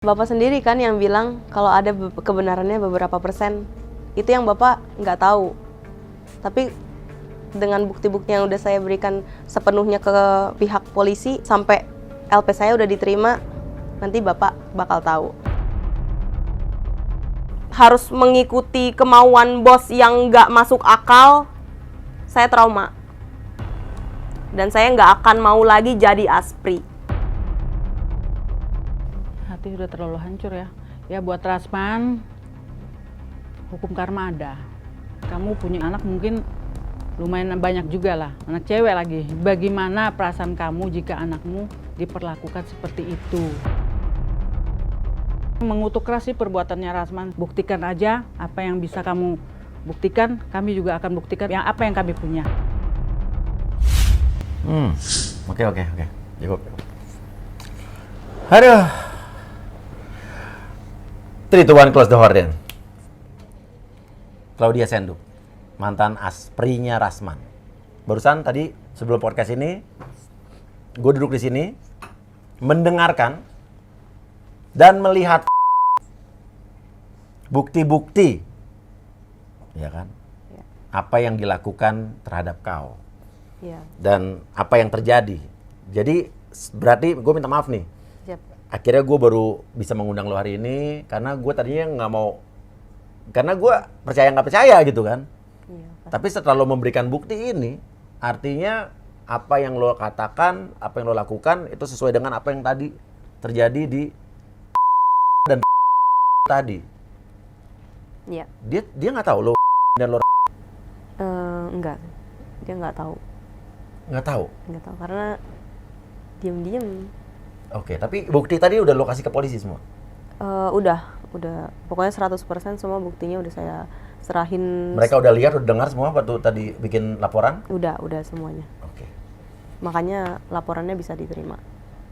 Bapak sendiri kan yang bilang kalau ada kebenarannya beberapa persen. Itu yang Bapak nggak tahu. Tapi dengan bukti-bukti yang udah saya berikan sepenuhnya ke pihak polisi, sampai LP saya udah diterima, nanti Bapak bakal tahu. Harus mengikuti kemauan bos yang nggak masuk akal, saya trauma. Dan saya nggak akan mau lagi jadi aspri. Hati udah terlalu hancur ya. Ya buat Rasman, hukum karma ada. Kamu punya anak mungkin lumayan banyak juga lah, anak cewek lagi. Bagaimana perasaan kamu jika anakmu diperlakukan seperti itu? Mengutuk keras sih perbuatannya Rasman. Buktikan aja apa yang bisa kamu buktikan, kami juga akan buktikan apa yang kami punya. Oke. Cukup. Aduh. 3, 2, 1, close the door then. Claudia Senduk, mantan asprinya Rasman. Barusan tadi sebelum podcast ini, gue duduk di sini, mendengarkan dan melihat bukti-bukti, ya kan? Ya. Apa yang dilakukan terhadap kau. Ya. Dan apa yang terjadi. Jadi berarti gue minta maaf nih. Siap. Akhirnya gue baru bisa mengundang lo hari ini karena gue tadinya nggak mau, karena gue percaya nggak percaya gitu kan. Iya, Tapi setelah lo memberikan bukti ini, artinya apa yang lo katakan, apa yang lo lakukan itu sesuai dengan apa yang tadi terjadi di dan tadi. Iya. Dia nggak tahu lo dan lo Enggak, dia nggak tahu nggak tahu. karena diem-diem. Oke, tapi bukti tadi udah lo kasih ke polisi semua. Udah pokoknya 100% semua buktinya udah saya serahin. Mereka udah lihat, udah dengar semua waktu tadi bikin laporan? Udah semuanya. Oke. Makanya laporannya bisa diterima.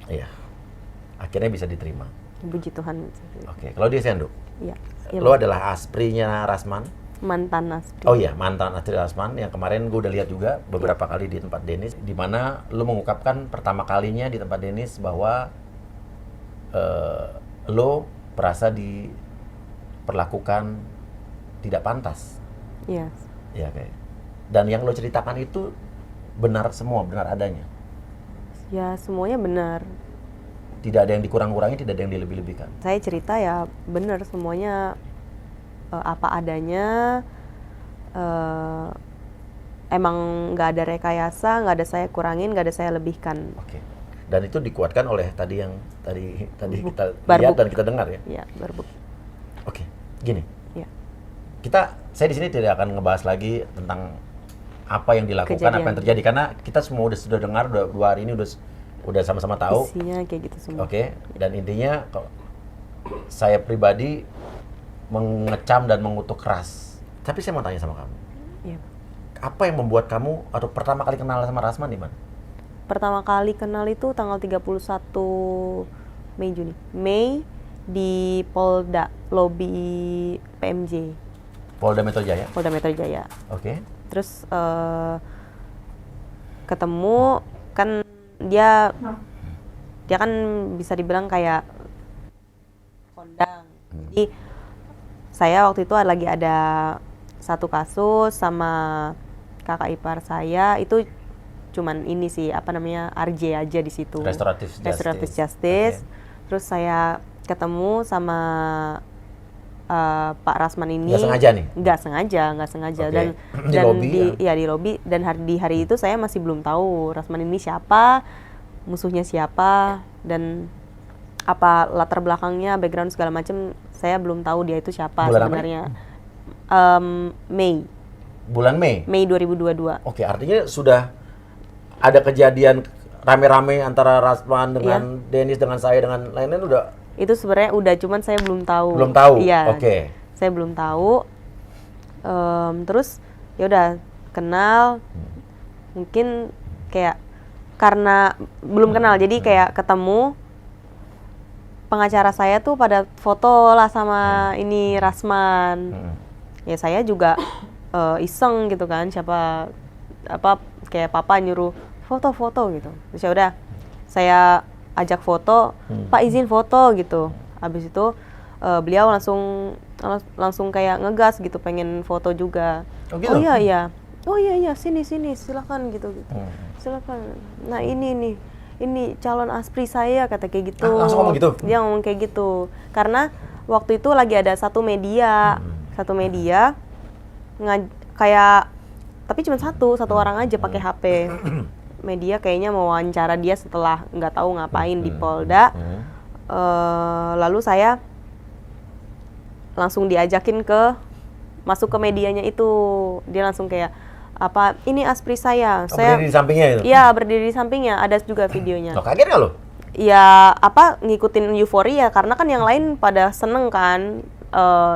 Iya. Akhirnya bisa diterima. Puji Tuhan. Oke. Kalau dia Senduk, Iya. lo adalah asprinya Rasman. Mantan aspri. Oh iya, mantan astri Rasman yang kemarin gue udah lihat juga beberapa kali di tempat Dennis, di mana lo mengungkapkan pertama kalinya di tempat Dennis bahwa lo merasa diperlakukan tidak pantas. Iya. Ya kayak. Dan yang lo ceritakan itu benar semua, benar adanya. Ya semuanya benar. Tidak ada yang dikurang-kurangi, tidak ada yang dilebih-lebihkan. Saya cerita ya benar semuanya apa adanya. Emang nggak ada rekayasa, nggak ada saya kurangin, nggak ada saya lebihkan. Oke. Dan itu dikuatkan oleh tadi yang tadi kita Barbuk. lihat dan kita dengar ya. Iya, berbuk. Oke. Gini. Iya. Saya di sini tidak akan ngebahas lagi tentang apa yang dilakukan, Kejadian. apa yang terjadi karena kita semua sudah dengar, udah 2 hari ini udah sama-sama tahu. Isinya kayak gitu semua. Oke. Dan intinya saya pribadi mengecam dan mengutuk keras. Tapi saya mau tanya sama kamu. Iya. Apa yang membuat kamu atau pertama kali kenal sama Rasman di mana? Pertama kali kenal itu tanggal 31 Mei Juni. Mei di Polda, lobi PMJ. Polda Metro Jaya. Polda Metro Jaya. Oke. Terus ketemu kan dia kan bisa dibilang kayak kondang. Jadi saya waktu itu lagi ada satu kasus sama kakak ipar saya, itu cuman ini sih apa namanya RJ aja di situ. Restoratif Justice. Okay. Terus saya ketemu sama Pak Rasman ini. Nggak sengaja nih? Nggak sengaja. Okay. Dan Di lobi, di lobi, dan di hari itu saya masih belum tahu Rasman ini siapa, musuhnya siapa, dan apa latar belakangnya, background segala macam saya belum tahu dia itu siapa. Bulan sebenarnya. Mei. Bulan Mei? Mei 2022. Oke, artinya sudah ada kejadian rame-rame antara Rasman dengan Dennis, dengan saya, dengan lain-lain udah? Itu sebenarnya udah, cuman saya belum tahu. Belum tahu? Iya. Oke. Saya belum tahu. Terus ya udah kenal. Mungkin kayak karena belum kenal, jadi kayak ketemu. Pengacara saya tuh pada foto lah sama ini Rasman. Ya saya juga iseng gitu kan, siapa apa kayak papa nyuruh foto-foto gitu. Terus ya udah saya ajak foto, Pak izin foto gitu. Habis itu beliau langsung kayak ngegas gitu, pengen foto juga. Oh, gitu? Oh iya sini silakan gitu. Silakan. Nah ini nih, ini calon aspri saya, kata kayak gitu. Langsung ngomong gitu? Dia ngomong kayak gitu. Karena waktu itu lagi ada satu media kayak, tapi cuma satu orang aja pakai HP. Media kayaknya mau wawancara dia setelah nggak tahu ngapain di Polda. Lalu saya langsung diajakin masuk ke medianya itu. Dia langsung kayak, apa, ini aspri saya. Saya berdiri di sampingnya itu? Iya, berdiri di sampingnya, ada juga videonya. Lo kaget nggak lo? Ya, apa, ngikutin euforia, karena kan yang lain pada seneng kan.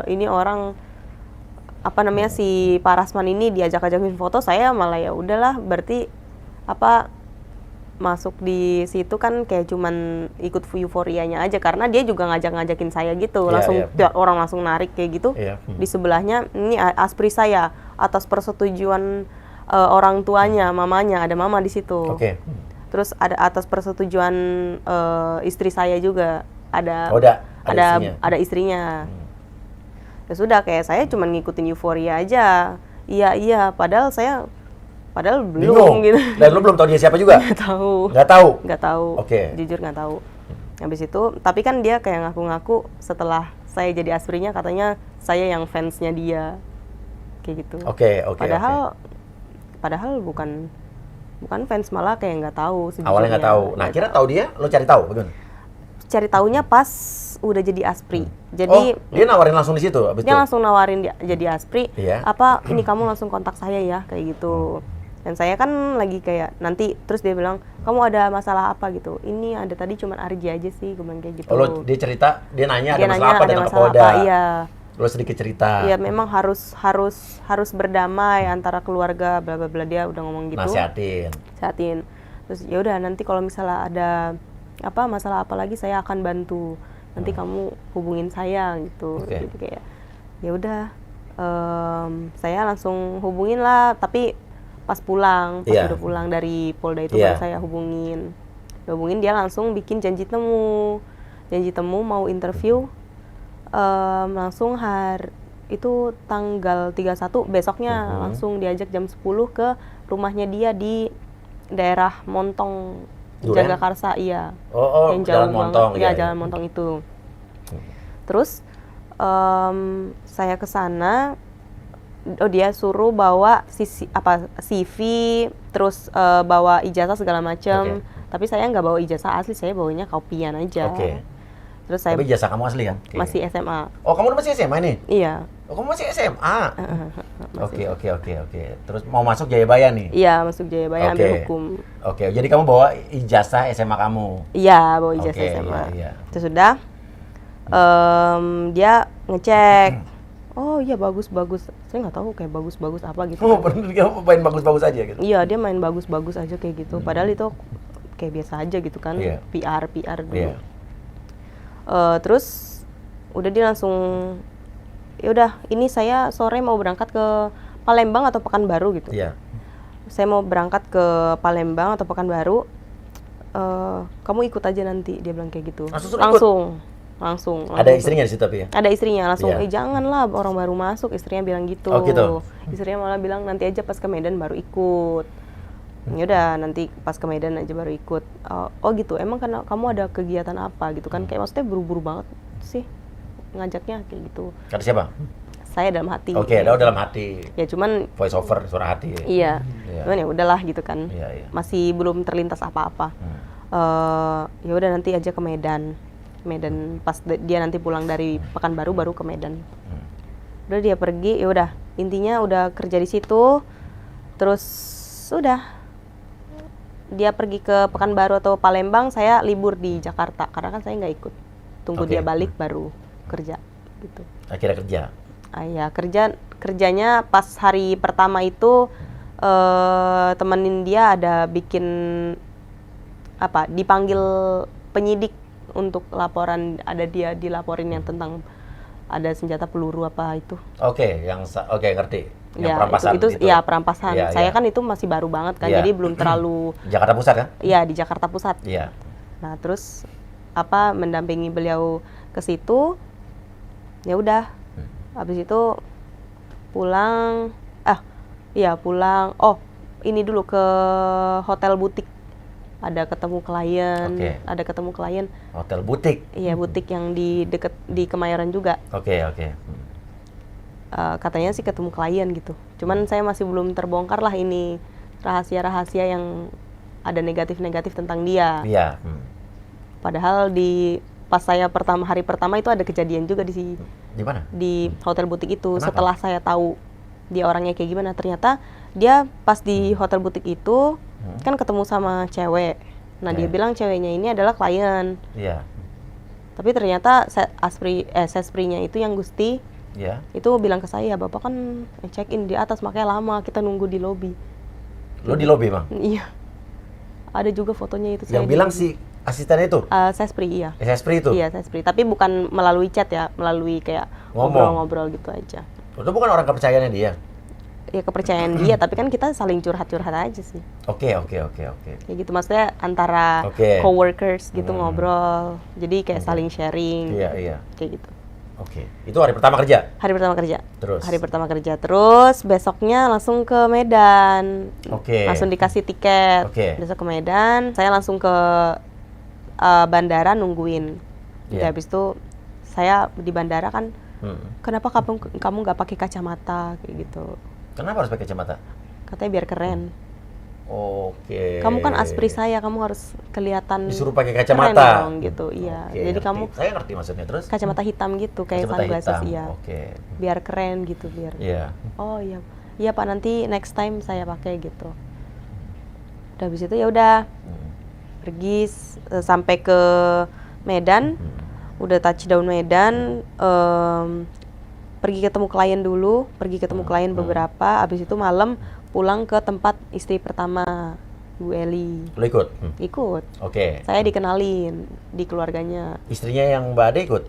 Ini orang, apa namanya, si Pak Rasman ini diajak-ajakin foto, saya malah ya udahlah, berarti apa, masuk di situ kan kayak cuman ikut euforianya aja, karena dia juga ngajak-ngajakin saya gitu. Tiap orang langsung narik kayak gitu. Di sebelahnya, ini aspri saya atas persetujuan orang tuanya, mamanya, ada mama di situ. Terus ada atas persetujuan istri saya juga, ada istrinya. Ya sudah, kayak saya cuman ngikutin euforia aja. Iya, padahal belum gitu. Dan lu belum tahu dia siapa juga? Nggak tahu. Jujur nggak tahu. Habis itu, tapi kan dia kayak ngaku-ngaku setelah saya jadi asprinya, katanya saya yang fansnya dia, kayak gitu. Padahal bukan fans, malah kayak nggak tahu sejujurnya. Awalnya nggak tahu. Nah, kira tahu dia, lo cari tahu bagaimana? Cari taunya pas udah jadi aspri. Jadi dia nawarin langsung di situ abis dia itu? langsung nawarin dia jadi aspri. Apa, ini kamu langsung kontak saya ya, kayak gitu. Dan saya kan lagi kayak nanti, terus dia bilang, kamu ada masalah apa gitu? Ini ada tadi cuman Arji aja sih, gue bilang kayak gitu. Dia cerita, dia nanya ada masalah apa datang ke Polda. Iya. Lo sedikit cerita. Iya, memang harus berdamai antara keluarga, bla bla bla, dia udah ngomong gitu. Nasihatin. Terus ya udah, nanti kalau misalnya ada apa masalah apa lagi, saya akan bantu. Nanti kamu hubungin saya gitu. Jadi kayak ya udah, saya langsung hubungin lah, tapi pas udah pulang dari Polda itu baru saya hubungin. Dia langsung bikin janji temu mau interview, langsung itu tanggal 31 besoknya. Langsung diajak jam 10 ke rumahnya dia di daerah Montong, Jagakarsa. Iya. Yang Jalan Montong. Jalan Montong itu. Terus saya ke sana. Dia suruh bawa CV, terus bawa ijazah segala macam. Tapi saya nggak bawa ijazah asli, saya bawanya kopian aja. Terus saya. Tapi ijazah kamu asli kan? Masih SMA. Oh, kamu masih SMA nih? Iya. Oh, kamu masih SMA? Oke. Terus mau masuk Jayabaya nih? Iya, masuk Jayabaya, ambil hukum. Jadi kamu bawa ijazah SMA kamu? Iya, bawa ijazah SMA. Terus sudah, dia ngecek. Oh iya, bagus. Saya nggak tahu kayak bagus apa gitu. Oh, bener, dia main bagus-bagus aja gitu? Iya, dia main bagus-bagus aja kayak gitu. Padahal itu kayak biasa aja gitu kan, PR dulu. Terus udah dia langsung, ya udah, ini saya sore mau berangkat ke Palembang atau Pekanbaru gitu. Saya mau berangkat ke Palembang atau Pekanbaru. Kamu ikut aja nanti, dia bilang kayak gitu. Langsung. Ada istrinya di situ tapi ya? Ada istrinya, langsung, janganlah, orang baru masuk, istrinya bilang gitu. Oh gitu? Istrinya malah bilang, nanti aja pas ke Medan baru ikut. Ya udah, nanti pas ke Medan aja baru ikut. Oh gitu, emang karena kamu ada kegiatan apa gitu kan? Kayak maksudnya buru-buru banget sih ngajaknya, kayak gitu. Kata siapa? Saya dalam hati. Dalam hati. Ya cuman voice over, suara hati. Iya. Cuman ya udahlah gitu kan. Masih belum terlintas apa-apa. Ya udah, nanti aja ke Medan pas dia nanti pulang dari Pekanbaru baru ke Medan. Udah dia pergi, ya udah, intinya udah kerja di situ. Terus udah dia pergi ke Pekanbaru atau Palembang, saya libur di Jakarta karena kan saya nggak ikut. Tunggu dia balik baru kerja gitu. Akhirnya kerja. Kerjanya pas hari pertama itu temenin dia, ada bikin dipanggil penyidik untuk laporan, ada dia dilaporin yang tentang ada senjata peluru apa itu. Ngerti. Yang perampasan itu. Iya, perampasan. Saya kan itu masih baru banget kan, jadi belum terlalu. Jakarta Pusat kan? Iya, di Jakarta Pusat. Iya. Nah, terus mendampingi beliau ke situ, ya udah. Habis itu pulang, pulang. Oh, ini dulu ke hotel butik. Ada ketemu klien, ada ketemu klien. Hotel butik? Iya, butik yang di deket di Kemayoran juga. Oke. Katanya sih ketemu klien gitu. Cuman saya masih belum terbongkar lah ini rahasia-rahasia yang ada negatif-negatif tentang dia. Iya. Padahal pas saya hari pertama itu ada kejadian juga di mana? Di hotel butik itu. Kenapa? Setelah saya tahu dia orangnya kayak gimana, ternyata dia pas di hotel butik itu kan ketemu sama cewek. Nah, dia bilang ceweknya ini adalah klien. Iya. Tapi ternyata sesprinya itu yang Gusti itu bilang ke saya, Bapak kan check in di atas makanya lama, kita nunggu di lobi. Lo di lobi, Bang? Iya. Ada juga fotonya itu. Yang bilang si asisten itu? Sespri, iya. Sespri itu? Iya, Sespri. Tapi bukan melalui chat ya, melalui kayak ngobrol-ngobrol gitu aja. Itu bukan orang kepercayaannya dia? Ya kepercayaan dia, tapi kan kita saling curhat-curhat aja sih. Oke. Kayak gitu, maksudnya antara coworkers gitu ngobrol. Jadi kayak saling sharing. Iya. Kayak gitu. Oke. Itu hari pertama kerja? Hari pertama kerja. Terus? Hari pertama kerja. Terus besoknya langsung ke Medan. Oke. Langsung dikasih tiket. Besok ke Medan. Saya langsung ke bandara nungguin. Jadi habis itu saya di bandara kan, kenapa kamu nggak pakai kacamata kayak gitu? Kenapa harus pakai kacamata? Katanya biar keren. Oke. Kamu kan aspri saya, kamu harus kelihatan disuruh pakai kacamata keren dong, gitu. Iya. Jadi ngerti. Kamu saya ngerti maksudnya. Terus kacamata hitam gitu kayak sunglasses. Iya. Biar keren gitu, biar. Iya. Oh iya. Iya Pak, nanti next time saya pakai gitu. Udah habis itu ya udah. Pergi sampai ke Medan. Udah touchdown Medan, pergi ketemu klien dulu, beberapa, habis itu malam pulang ke tempat istri pertama, Bu Eli. Lo ikut? Ikut. Oke. Saya dikenalin di keluarganya. Istrinya yang Mbak Ade ikut?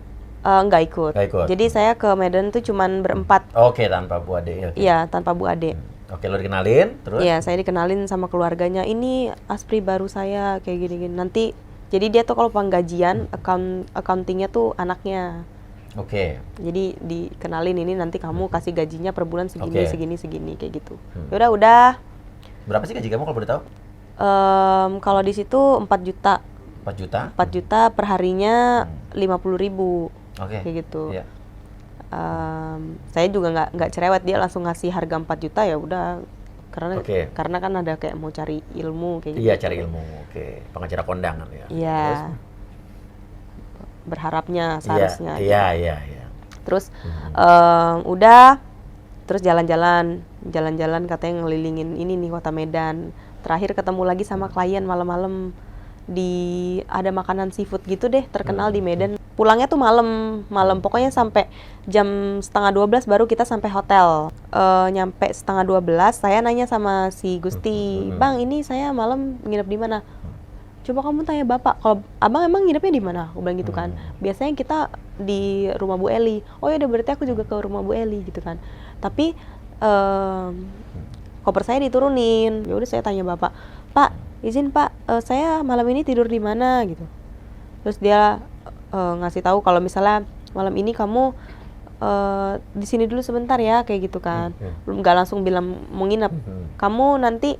Nggak ikut. Jadi saya ke Medan tuh cuman berempat. Oke, tanpa Bu Ade. Iya, tanpa Bu Ade. Oke, lo dikenalin, terus? Iya, saya dikenalin sama keluarganya. Ini aspri baru saya, kayak gini-gini. Nanti, jadi dia tuh kalau penggajian, accountingnya tuh anaknya. Oke. Jadi dikenalin, ini nanti kamu kasih gajinya per bulan segini kayak gitu. Udah. Berapa sih gaji kamu kalau boleh tahu? Kalau di situ 4 juta. 4 juta? 4 juta per harinya 50.000. Kayak gitu. Iya. Saya juga nggak cerewet, dia langsung ngasih harga 4 juta ya udah. Karena kan ada kayak mau cari ilmu kayak gitu. Iya, cari ilmu. Oke. Pengacara kondangan ya. Iya. Berharapnya seharusnya. Iya. Terus udah, terus jalan-jalan katanya ngelilingin ini nih kota Medan. Terakhir ketemu lagi sama klien malam-malam ada makanan seafood gitu deh, terkenal di Medan. Pulangnya tuh malam, pokoknya sampai jam 11:30 baru kita sampai hotel. Nyampe 11:30 saya nanya sama si Gusti, Bang ini saya malam nginep di mana? Coba kamu tanya bapak, kalau abang emang nginepnya di mana? Aku bilang gitu kan. Biasanya kita di rumah Bu Eli. Oh ya udah, berarti aku juga ke rumah Bu Eli gitu kan. Tapi koper saya diturunin. Ya udah saya tanya bapak, Pak izin Pak, saya malam ini tidur di mana gitu. Terus dia ngasih tahu kalau misalnya malam ini kamu di sini dulu sebentar ya kayak gitu kan. Belum nggak langsung bilang mau nginep. Kamu nanti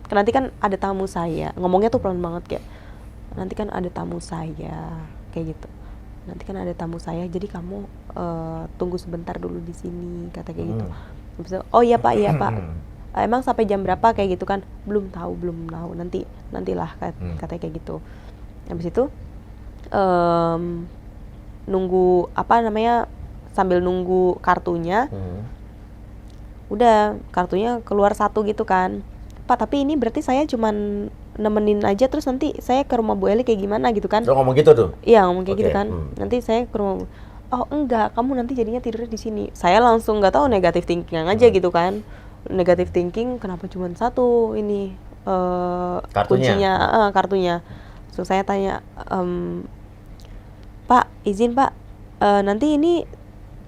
kan ada tamu saya, ngomongnya tuh pelan banget kayak, nanti kan ada tamu saya, kayak gitu. Nanti kan ada tamu saya, jadi kamu tunggu sebentar dulu di sini, kata kayak gitu. Oh iya Pak. Emang sampai jam berapa kayak gitu kan? Belum tahu. Nantilah katanya kayak gitu. Habis itu nunggu sambil nunggu kartunya. Udah kartunya keluar satu gitu kan. Pak, tapi ini berarti saya cuman nemenin aja, terus nanti saya ke rumah Bu Eli kayak gimana gitu kan? Lo ngomong gitu tuh? Iya, ngomong kayak gitu kan. Nanti saya ke rumah. Oh enggak, kamu nanti jadinya tidurnya di sini. Saya langsung nggak tahu, negatif thinking aja gitu kan. Negatif thinking, kenapa cuma satu ini kartunya. So saya tanya, Pak izin Pak, nanti ini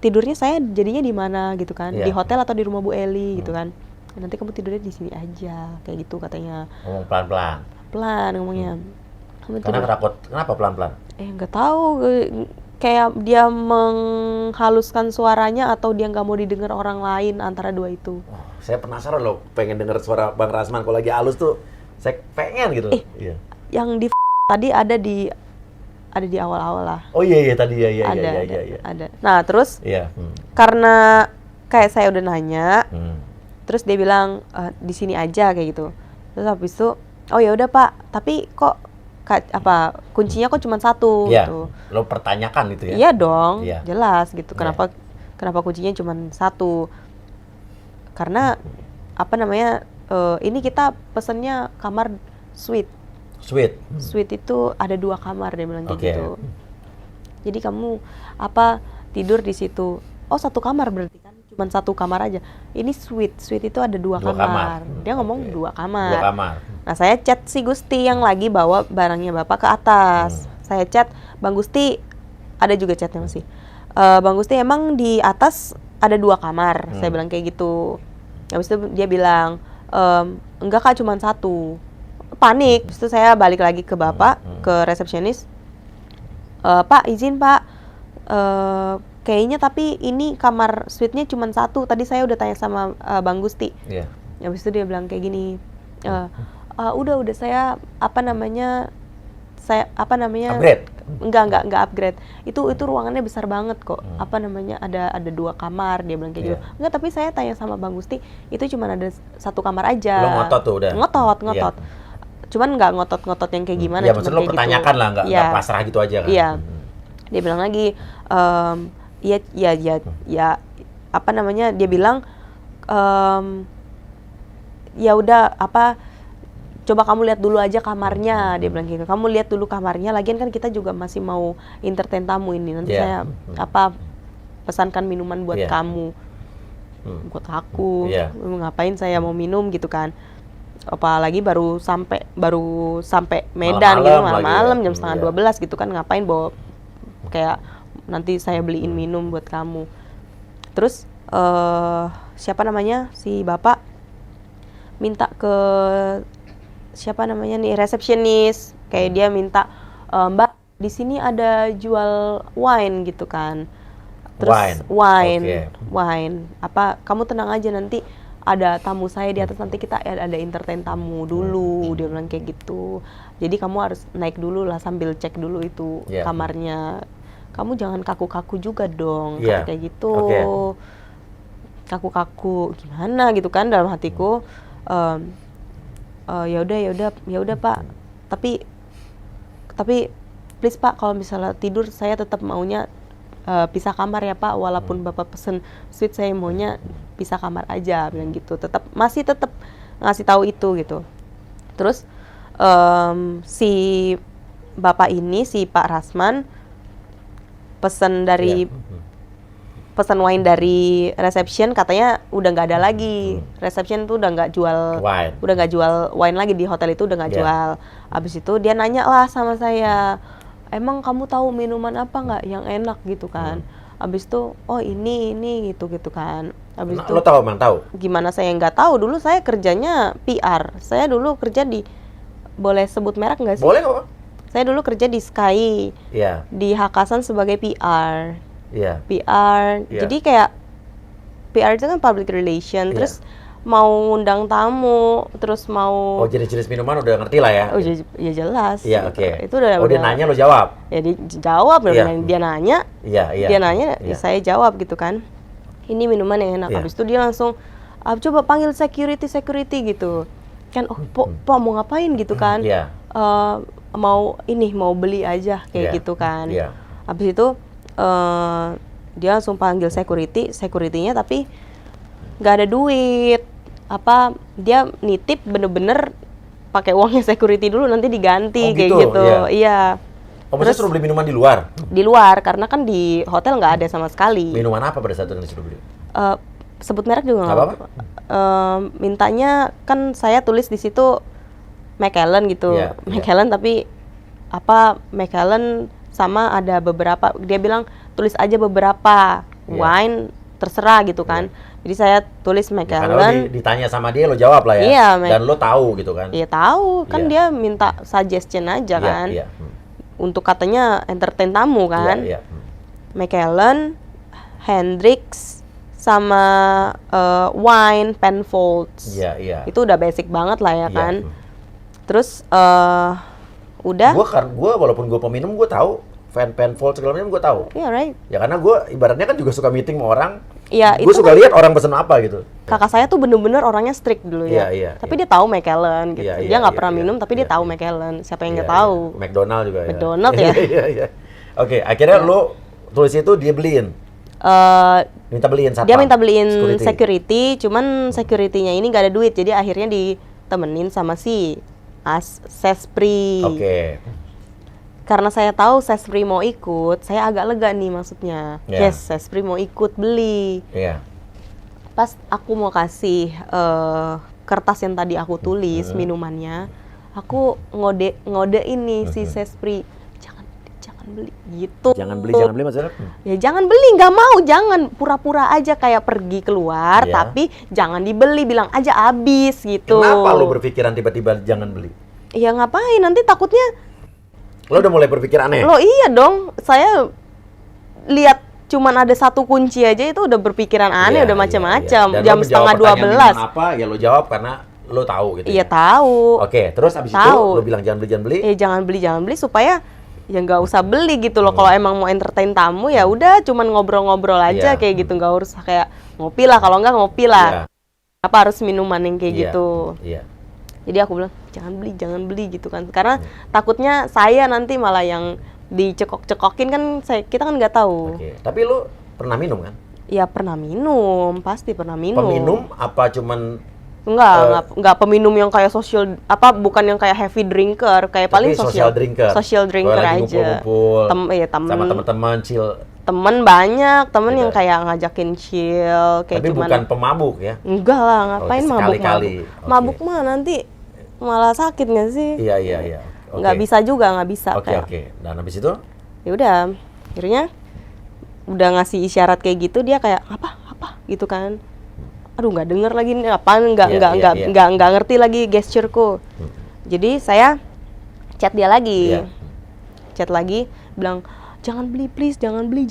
tidurnya saya jadinya di mana gitu kan? Di hotel atau di rumah Bu Eli gitu kan? Nanti kamu tidurnya di sini aja kayak gitu katanya. Ngomong pelan-pelan Ngomongnya. Karena takut. Kenapa pelan-pelan? Nggak tahu, kayak dia menghaluskan suaranya atau dia nggak mau didengar orang lain, antara dua itu. Oh, saya penasaran loh, pengen denger suara Bang Rasman kalau lagi halus tuh. Saya pengen gitu. Iya. Yang di tadi ada di awal-awal lah. Oh iya tadi ya. Ada. Nah, terus Iya. karena kayak saya udah nanya, terus dia bilang di sini aja kayak gitu. Terus habis itu, oh ya udah Pak, tapi kok kuncinya kok cuma satu Iya. gitu. Lo pertanyakan itu ya? Iya dong, Iya. jelas gitu. Iya. Kenapa kuncinya cuma satu? Karena ini kita pesennya kamar suite. Suite itu ada 2 kamar, dia bilang kayak gitu. Jadi kamu tidur di situ? Oh 1 kamar berarti kan? Cuma 1 kamar aja. Ini suite itu ada 2 kamar. Dia ngomong 2 kamar. 2 kamar. Nah saya chat si Gusti yang lagi bawa barangnya Bapak ke atas. Saya chat, Bang Gusti, ada juga chatnya masih. Bang Gusti emang di atas ada 2 kamar. Saya bilang kayak gitu. Habis itu dia bilang, enggak Kak, cuma 1. Panik. Habis itu saya balik lagi ke Bapak, ke resepsionis. Pak, izin Pak. Kayaknya tapi ini kamar suite-nya cuma 1. Tadi saya udah tanya sama Bang Gusti. Iya. Habis itu dia bilang kayak gini. Udah saya Upgrade? Enggak upgrade. Itu ruangannya besar banget kok. Ada 2 kamar, dia bilang kayak gitu. Enggak, tapi saya tanya sama Bang Gusti, itu cuma ada 1 kamar aja. Lo ngotot tuh udah? Ngotot. Iya. Cuman nggak ngotot-ngotot yang kayak gimana. Ya maksud lo pertanyakan lah, nggak pasrah gitu aja kan? Iya. Dia bilang lagi, dia bilang, ya udah coba kamu lihat dulu aja kamarnya, dia bilang gitu. Kamu lihat dulu kamarnya, lagian kan kita juga masih mau entertain tamu ini. Nanti saya pesankan minuman buat kamu, buat aku. Ngapain saya mau minum gitu kan? Apalagi baru sampai Medan gitu malam-malam jam setengah 12 gitu kan, ngapain bawa kayak nanti saya beliin minum buat kamu. Terus si Bapak minta ke resepsionis, kayak dia minta, Mbak di sini ada jual wine gitu kan. Terus wine. Kamu tenang aja, nanti ada tamu saya di atas, nanti kita ada entertain tamu dulu, dia bilang kayak gitu. Jadi kamu harus naik dulu lah sambil cek dulu itu kamarnya. Kamu jangan kaku-kaku juga dong, kayak gitu. Kaku-kaku gimana gitu kan dalam hatiku. Ya udah Pak. Tapi please Pak, kalau misalnya tidur saya tetap maunya pisah kamar ya Pak, walaupun Bapak pesen suite, saya maunya pisah kamar aja, bilang gitu. Masih tetap ngasih tahu itu gitu. Terus si Bapak ini, si Pak Rasman, pesan wine dari reception, katanya udah nggak ada lagi. Reception tuh udah nggak jual wine lagi di hotel itu, udah nggak jual. Abis itu dia nanya lah sama saya, emang kamu tahu minuman apa nggak yang enak gitu kan? Abis itu, oh ini gitu kan. Abis itu, lo tahu, emang tahu? Gimana saya nggak tahu? Dulu saya kerjanya PR. Saya dulu kerja boleh sebut merek nggak sih? Boleh kok. Saya dulu kerja di Sky, di Hakasan sebagai PR. PR. Jadi kayak PR itu kan public relation. Terus mau undang tamu, terus mau... Oh, jenis-jenis minuman udah ngerti lah ya? Oh, ya jelas. Iya, oke. Itu udah dia nanya, lo jawab? Ya, dia jawab. Dia nanya, dia nanya, saya jawab gitu kan. Ini minuman yang enak. Habis itu dia langsung, coba panggil security gitu. Kan, Pak mau ngapain gitu kan? Mau beli aja, kayak gitu kan. Habis itu, dia langsung panggil security-nya, tapi nggak ada duit. Dia nitip bener-bener pakai uangnya security dulu, nanti diganti kayak gitu. Iya. Oh, maksudnya suruh beli minuman di luar? Di luar, karena kan di hotel nggak ada sama sekali. Minuman apa pada saat itu yang disuruh beli? Sebut merek juga nggak apa-apa. Mintanya kan saya tulis di situ Macallan gitu, Macallan, tapi Macallan sama ada beberapa. Dia bilang tulis aja beberapa wine, terserah gitu kan. Jadi saya tulis Macallan. Kalau ditanya sama dia, lo jawab lah ya. Iya, dan lo tahu gitu kan? Iya tahu, kan dia minta suggestion aja kan. Untuk katanya entertain tamu kan. Macallan, Hendrix, sama Wine, Penfolds. Iya. Itu udah basic banget lah ya Iya. kan. Terus udah. Gue walaupun gue peminum, gue tahu Penfolds segala macam gue tahu. Iya, right. Ya karena gue ibaratnya kan juga suka meeting sama orang. Iya, Gue itu suka kan lihat orang pesen apa gitu. kakak saya tuh bener-bener orangnya strict dulu ya. Iya, Tapi dia tahu Macallan gitu. Iya, Dia nggak iya, pernah iya. minum, tapi dia Iya, tahu iya. Macallan. Siapa yang Iya, nggak tahu? iya. McDonald juga ya. McDonald ya. Iya. Oke, akhirnya lo tulis itu dia beliin. Minta beliin satpam. Dia minta beliin security, cuman security-nya ini nggak ada duit, jadi akhirnya ditemenin sama si Sespri. Oke. Karena saya tahu Sespri mau ikut, saya agak lega nih maksudnya. Yeah. Yes, Sespri mau ikut beli. Iya. Pas aku mau kasih kertas yang tadi aku tulis minumannya, aku ngode ini si Sespri, jangan beli gitu. Jangan beli maksudnya? Ya jangan beli, nggak mau, jangan pura-pura aja kayak pergi keluar, Iya. tapi jangan dibeli, bilang aja habis gitu. Kenapa lo berpikiran tiba-tiba jangan beli? Ya ngapain, nanti takutnya. Lo udah mulai berpikir aneh? Lo iya dong, saya lihat cuman ada satu kunci aja itu udah berpikiran aneh, udah macam-macam. Dan Jam lo menjawab setengah pertanyaan 12. minuman apa, ya lo jawab karena lo tahu gitu. Iya ya? tahu. Oke, terus abis itu Tahu. lo bilang jangan beli. Jangan beli supaya ya nggak usah beli gitu loh. Kalau emang mau entertain tamu ya udah cuman ngobrol-ngobrol aja Iya. kayak gitu, nggak harus kayak ngopi lah, kalau nggak ngopi lah. Iya. Apa harus minuman yang kayak Iya. gitu. Iya. Jadi aku bilang jangan beli gitu kan. Karena takutnya saya nanti malah yang dicekok-cekokin kan, kita kan nggak tahu. Oke, tapi lo pernah minum kan? Ya pernah minum, pasti pernah minum. Peminum apa cuman Enggak peminum yang kayak social, bukan yang kayak heavy drinker, kayak paling social drinker? Social drinker Kalau lagi aja. ngumpul-ngumpul Temen. sama teman-teman chill. Temen banyak, temen Gitu. yang kayak ngajakin chill, kayak Tapi cuman. bukan pemabuk ya? Enggak lah, ngapain Oke, mabuk-mabuk. sekali-kali. Oke. Mabuk mah nanti malah sakit nggak sih? Iya. Oke. Nggak bisa juga, nggak bisa. Oke. Dan habis itu? Ya udah, akhirnya udah ngasih isyarat kayak gitu, dia kayak apa gitu kan. Aduh, nggak denger lagi nih apaan, nggak ngerti lagi gestureku. Jadi saya chat dia lagi. Iya. Chat lagi, bilang jangan beli please, jangan beli.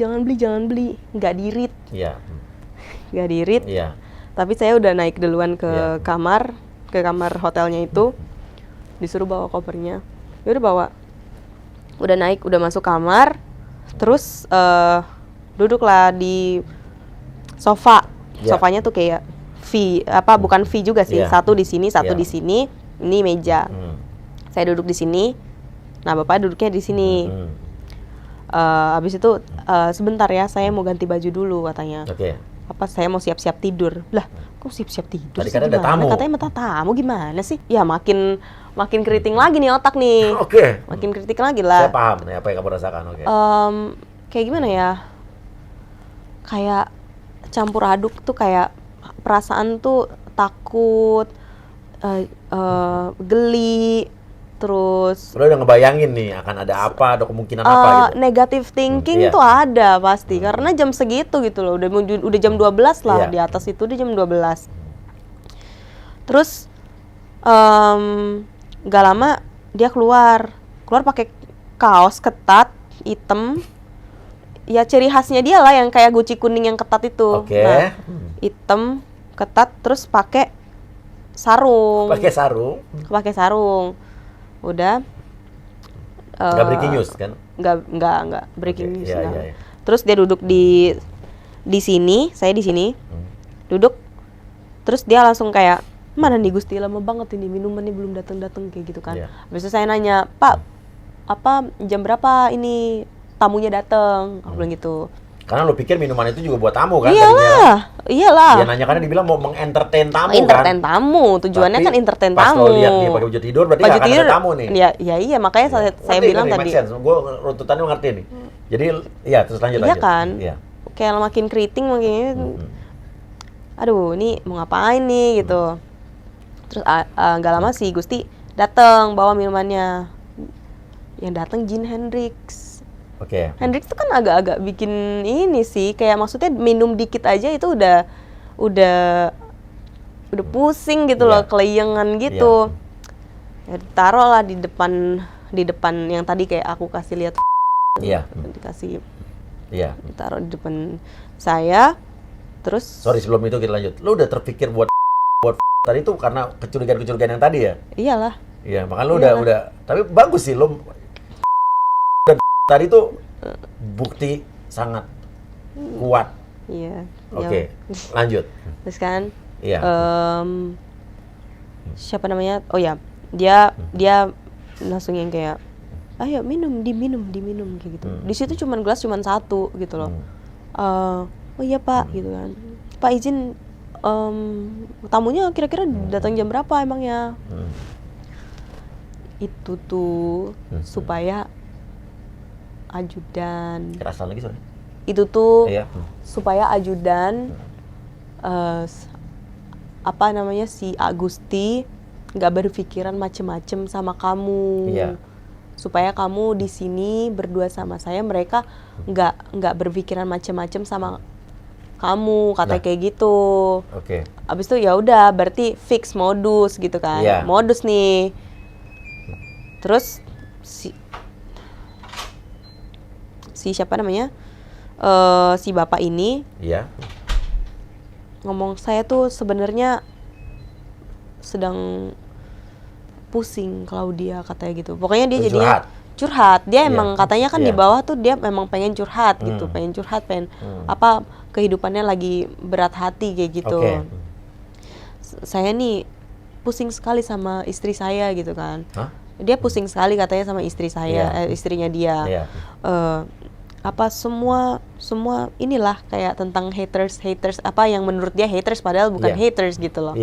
Nggak di-read. Iya. Nggak di-read. Iya. Tapi saya udah naik duluan ke Iya. kamar hotelnya itu. Disuruh bawa kopernya. Ya udah bawa. Udah naik, udah masuk kamar. Terus duduklah di sofa. Iya. Sofanya tuh kayak bukan V juga sih. Iya. Satu di sini, satu Iya. di sini. Ini meja. Saya duduk di sini. Nah, Bapak duduknya di sini. Habis itu sebentar ya, saya mau ganti baju dulu katanya. Oke. Saya mau siap-siap tidur. Lah, kok siap-siap tidur Tadi sih? kan ada Gimana? tamu. Katanya mata tamu gimana sih? Ya makin keriting lagi nih otak nih. Oke. Makin keriting lagi Saya lah. paham nih apa yang kamu rasakan. Oke. Kayak gimana ya? Kayak campur aduk tuh, kayak perasaan tuh takut, geli, terus Lo udah ngebayangin nih akan ada apa, ada kemungkinan apa gitu. negative thinking Iya. tuh ada pasti, karena jam segitu gitu loh, udah jam 12 lah. Iya. Di atas itu udah jam 12. Terus gak lama dia keluar pakai kaos ketat hitam, ya ciri khasnya dia lah, yang kayak guci kuning yang ketat itu. Oke. Nah, hitam ketat, terus pakai sarung. Pakai sarung. Udah. Nggak breaking news kan? Nggak breaking Oke, news. iya, nggak. iya. Terus dia duduk di sini, saya di sini. Duduk. Terus dia langsung kayak, "Mana nih Gusti, lama banget ini minumannya belum datang-datang," kayak gitu kan. Iya. Habis itu saya nanya, "Pak, jam berapa ini tamunya datang?" Aku bilang gitu. Karena lo pikir minuman itu juga buat tamu kan? Iyalah. Dia nanya karena dibilang mau mengentertain tamu Entertain kan? tamu, tujuannya Tapi kan entertain pas tamu. lo lihat dia pakai baju tidur, berarti nggak akan ada tamu nih. Iya, makanya saya bilang tadi. Gue runtutannya lo ngerti nih. Jadi, iya terus lanjut. Iya kan? Iya. Kayak makin keriting, aduh, ini mau ngapain nih gitu. Terus nggak lama si Gusti datang bawa minumannya. Yang datang gin Hendrix. Oke. Hendrix itu kan agak-agak bikin ini sih, kayak maksudnya minum dikit aja itu udah pusing gitu loh, Iya. kelayangan gitu. Ya ditaruh lah di depan yang tadi kayak aku kasih lihat. Iya. Dikasih Iya. taruh di depan saya. Terus Sorry, sebelum itu kita lanjut. Lu udah terpikir buat tadi itu karena kecurigaan-kecurigaan yang tadi ya? iyalah. Iya, makanya lu udah. Tapi bagus sih lu. Dan tadi itu bukti sangat kuat. Iya. Oke, lanjut. Terus kan Iya. siapa namanya? Oh ya, dia langsung yang kayak, ayo diminum kayak gitu. Di situ gelas cuman satu gitu loh. Oh iya Pak, gitu kan. Pak izin, tamunya kira-kira datang jam berapa emangnya? Itu tuh supaya ajudan. Kerasan lagi soalnya. Itu tuh Iya. supaya ajudan si Agusti nggak berpikiran macem-macem sama kamu. Iya. Supaya kamu di sini berdua sama saya, mereka nggak berpikiran macem-macem sama kamu, katanya kayak gitu. Oke. Abis itu ya udah, berarti fix modus gitu kan. Iya. Modus nih. Terus si siapa namanya? Si bapak ini Iya. ngomong, saya tuh sebenarnya sedang pusing Claudia, katanya gitu. Pokoknya dia jadinya curhat. Dia emang katanya kan di bawah tuh dia memang pengen curhat gitu, pengen kehidupannya lagi berat hati kayak gitu. Saya nih pusing sekali sama istri saya gitu kan. Dia pusing sekali katanya sama istri saya, istrinya dia. Semua inilah kayak tentang haters apa yang menurut dia haters padahal bukan haters gitu loh.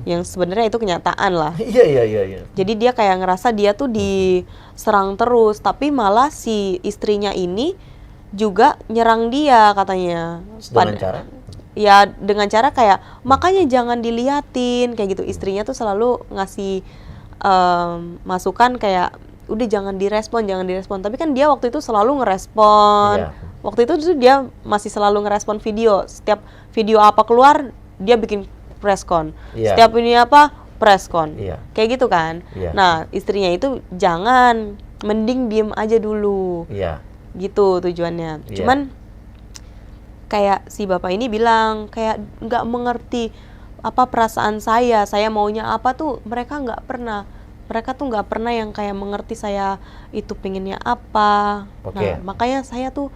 Yang sebenarnya itu kenyataan lah. Iya. Jadi dia kayak ngerasa dia tuh diserang terus, tapi malah si istrinya ini juga nyerang dia katanya. Dengan cara? Ya dengan cara kayak, makanya jangan diliatin kayak gitu. Istrinya tuh selalu ngasih masukan kayak, udah jangan direspon. Tapi kan dia waktu itu selalu ngerespon. Waktu itu tuh dia masih selalu ngerespon video. Setiap video apa keluar, dia bikin preskon. Setiap ini apa, preskon. Kayak gitu kan. Nah, istrinya itu jangan, mending diem aja dulu. Gitu tujuannya. Cuman kayak si bapak ini bilang kayak nggak mengerti apa perasaan saya maunya apa tuh mereka tuh nggak pernah yang kayak mengerti saya itu pengennya apa. Nah, makanya saya tuh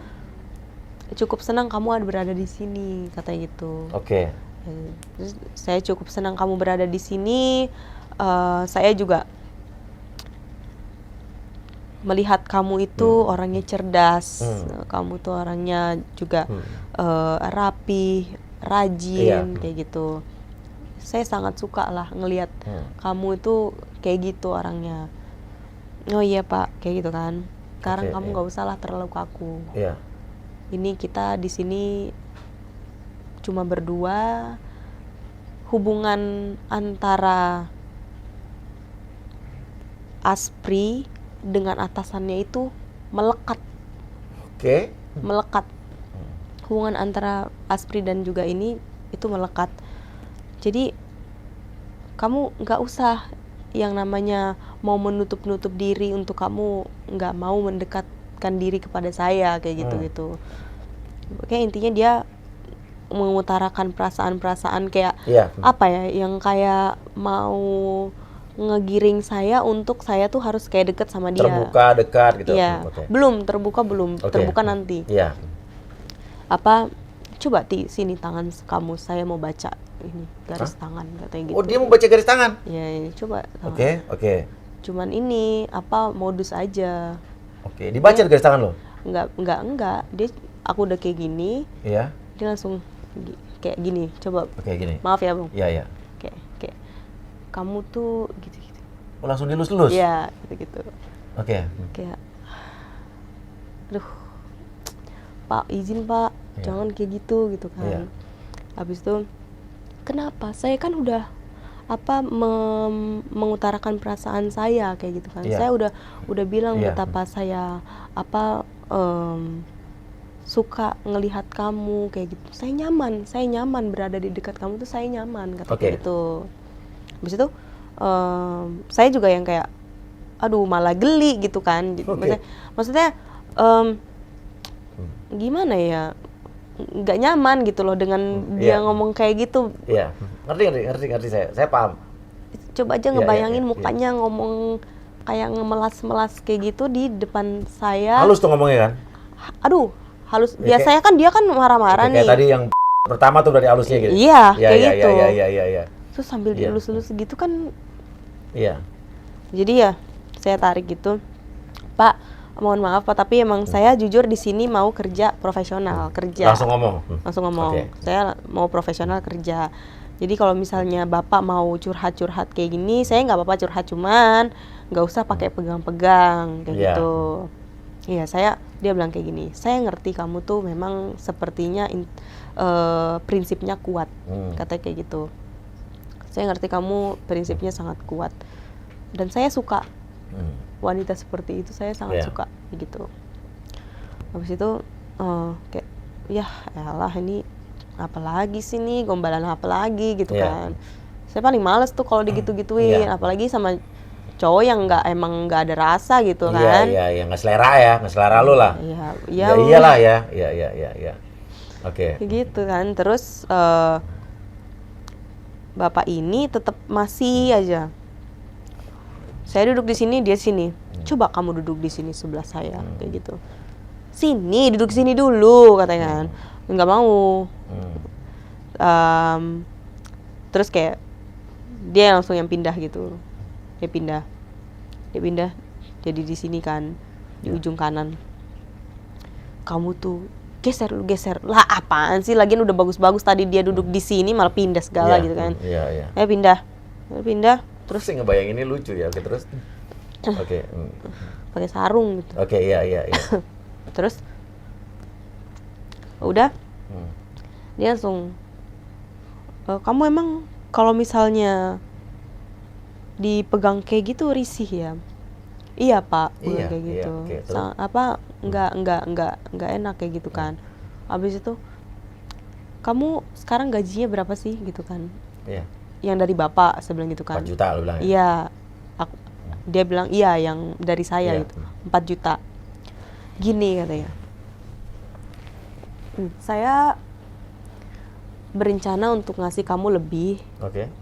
cukup senang kamu berada di sini, katanya gitu. Terus saya cukup senang kamu berada di sini. Saya juga melihat kamu itu orangnya cerdas. Kamu tuh orangnya juga rapi, rajin, kayak gitu. Saya sangat suka lah ngelihat kamu itu kayak gitu orangnya. Oh iya Pak, kayak gitu kan. Sekarang kamu nggak usah lah terlalu kaku. Ini kita di sini cuma berdua. Hubungan antara Aspri dengan atasannya itu melekat. Melekat. Hubungan antara Aspri dan juga ini itu melekat. Jadi kamu nggak usah yang namanya mau menutup diri untuk kamu nggak mau mendekatkan diri kepada saya kayak gitu. Kayak intinya dia mengutarakan perasaan kayak apa ya, yang kayak mau ngegiring saya untuk saya tuh harus kayak deket sama dia. Terbuka, dekat gitu. Belum terbuka nanti. Apa, coba sini tangan kamu, saya mau baca ini garis tangan, katanya gitu. Oh, dia mau baca garis tangan? Iya, coba. Oke. Cuman ini apa, modus aja. Dibaca garis tangan lo? Enggak. Aku udah kayak gini. Dia langsung kayak gini. Coba. Gini. Maaf ya, Bang. Iya. Kayak kamu tuh gitu. Oh, langsung dilus-lus? Iya, gitu. Kayak, aduh, Pak, izin Pak, jangan kayak gitu kan. Habis itu, kenapa? Saya kan udah mengutarakan perasaan saya kayak gitu kan. Saya udah bilang betapa saya suka ngelihat kamu kayak gitu. Saya nyaman berada di dekat kamu tuh, saya nyaman katanya gitu. Habis itu saya juga yang kayak, aduh malah geli gitu kan. Maksudnya gimana ya, nggak nyaman gitu loh dengan dia ngomong kayak gitu. Iya, ngerti saya paham. Coba aja ngebayangin mukanya ngomong kayak ngemelas-melas kayak gitu di depan saya. Halus tuh ngomongnya kan? Aduh, halus. Biasanya kan dia kan marah-marah nih. Kayak tadi yang pertama tuh dari halusnya gitu. Iya, kayak gitu. Iya. Terus sambil dielus-elus gitu kan. Iya. Jadi ya saya tarik gitu, Pak, mohon maaf Pak, tapi emang saya jujur di sini mau kerja profesional, kerja. Langsung ngomong. Langsung ngomong. Okay. Saya mau profesional kerja. Jadi kalau misalnya Bapak mau curhat-curhat kayak gini, saya nggak apa-apa curhat, cuman nggak usah pakai pegang-pegang kayak gitu. Iya, dia bilang kayak gini. Saya ngerti kamu tuh memang sepertinya prinsipnya kuat, katanya kayak gitu. Saya ngerti kamu prinsipnya sangat kuat. Dan saya suka wanita seperti itu, saya sangat suka gitu. Habis itu kayak ya elah ini apalagi sih nih, gombalan apa lagi gitu kan. Saya paling males tuh kalau digitu-gituin, apalagi sama cowok yang emang nggak ada rasa gitu kan. Iya, nggak selera lu lah. Iya, iyalah ya. Iya. Oke. Gitu kan. Terus bapak ini tetap masih aja. Saya duduk di sini, dia sini. Coba kamu duduk di sini sebelah saya, kayak gitu. Sini, duduk sini dulu, katanya kan. Nggak mau. Terus kayak dia langsung yang pindah gitu. Dia pindah. Jadi di sini kan, di ujung kanan. Kamu tuh geser lah, apaan sih, lagian udah bagus-bagus tadi dia duduk di sini malah pindah segala gitu kan. Iya. Pindah. Terus sih ngebayangin ini lucu ya. Oke, terus. Oke. Pakai sarung gitu. Oke, iya. Terus udah. Dia langsung kamu emang kalau misalnya dipegang kayak gitu risih ya? Iya Pak, kayak gitu. Okay, Nggak enak kayak gitu kan. Abis itu kamu sekarang gajinya berapa sih gitu kan? Iya. Yang dari Bapak, saya bilang gitu kan. 4 juta lu bilang ya? Iya. Dia bilang iya yang dari saya gitu. 4 juta. Gini katanya. Saya berencana untuk ngasih kamu lebih. Oke.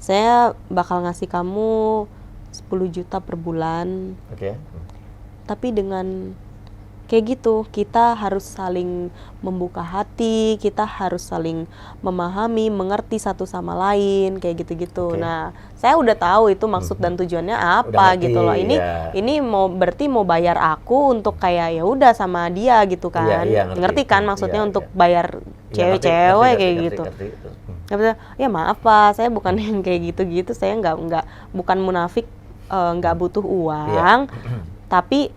Saya bakal ngasih kamu 10 juta per bulan. Oke. Tapi dengan kayak gitu, kita harus saling membuka hati, kita harus saling memahami, mengerti satu sama lain, kayak gitu-gitu. Nah, saya udah tahu itu maksud dan tujuannya apa ngerti, gitu loh. Ini berarti mau bayar aku untuk kayak ya udah sama dia gitu kan. Ngerti kan maksudnya untuk bayar cewek-cewek kayak gitu. Ya maaf Pak, saya bukan yang kayak gitu-gitu. Saya bukan munafik, nggak butuh uang. Tapi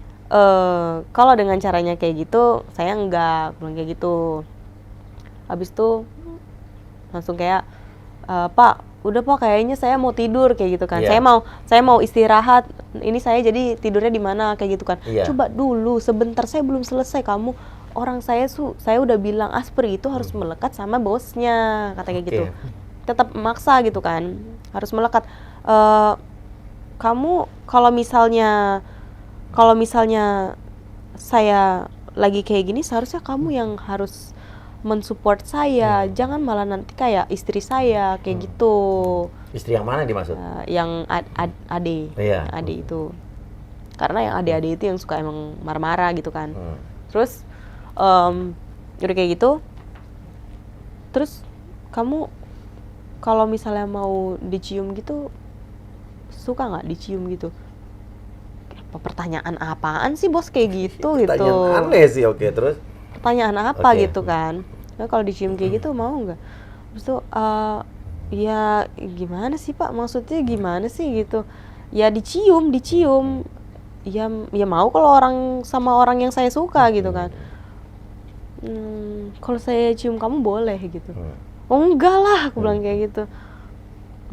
kalau dengan caranya kayak gitu, saya enggak bilang kayak gitu. Habis itu langsung kayak Pak, udah Pak, kayaknya saya mau tidur kayak gitu kan. Saya mau istirahat. Ini saya jadi tidurnya di mana kayak gitu kan. Coba dulu sebentar, saya belum selesai. Kamu orang saya udah bilang Asper itu harus melekat sama bosnya, kata kayak gitu. Tetap maksa gitu kan. Harus melekat. Kamu kalau misalnya saya lagi kayak gini, seharusnya kamu yang harus mensupport saya, jangan malah nanti kayak istri saya kayak gitu. Istri yang mana dimaksud? Yang ade itu. Karena yang ade-ade itu yang suka emang marah-marah gitu kan. Terus udah kayak gitu. Terus kamu kalau misalnya mau dicium gitu, suka nggak dicium gitu? Pertanyaan apaan sih bos kayak gitu? Pertanyaan aneh sih. Oke, terus pertanyaan apa gitu kan. Nah, kalau dicium kayak gitu mau nggak? Terus tuh ya gimana sih Pak, maksudnya gimana sih gitu? Ya dicium ya mau kalau sama orang yang saya suka gitu kan. Kalau saya cium kamu boleh gitu. Oh enggak lah, aku bilang kayak gitu.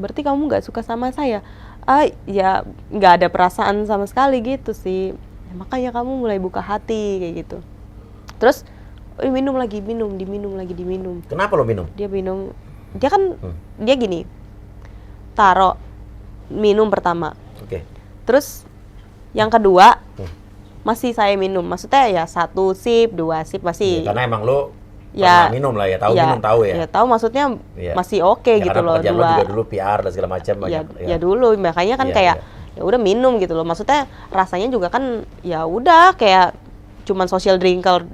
Berarti kamu nggak suka sama saya? Ya nggak ada perasaan sama sekali gitu sih. Makanya kamu mulai buka hati kayak gitu. Terus diminum. Kenapa lo minum? Dia minum. Dia kan dia gini. Taruh minum pertama. Oke. Terus yang kedua masih saya minum. Maksudnya ya 1 sip, 2 sip masih. Ya, karena emang lo Ya, pernah minum lah ya, tahu minum tahu ya. Ya tahu, maksudnya Iya. masih oke Ya, gitu karena loh. pekerjaan lo juga dulu PR dan segala macam Ya, banyak. ya dulu makanya kan Iya, kayak iya. ya udah minum gitu loh. Maksudnya rasanya juga kan ya udah kayak cuman social drinker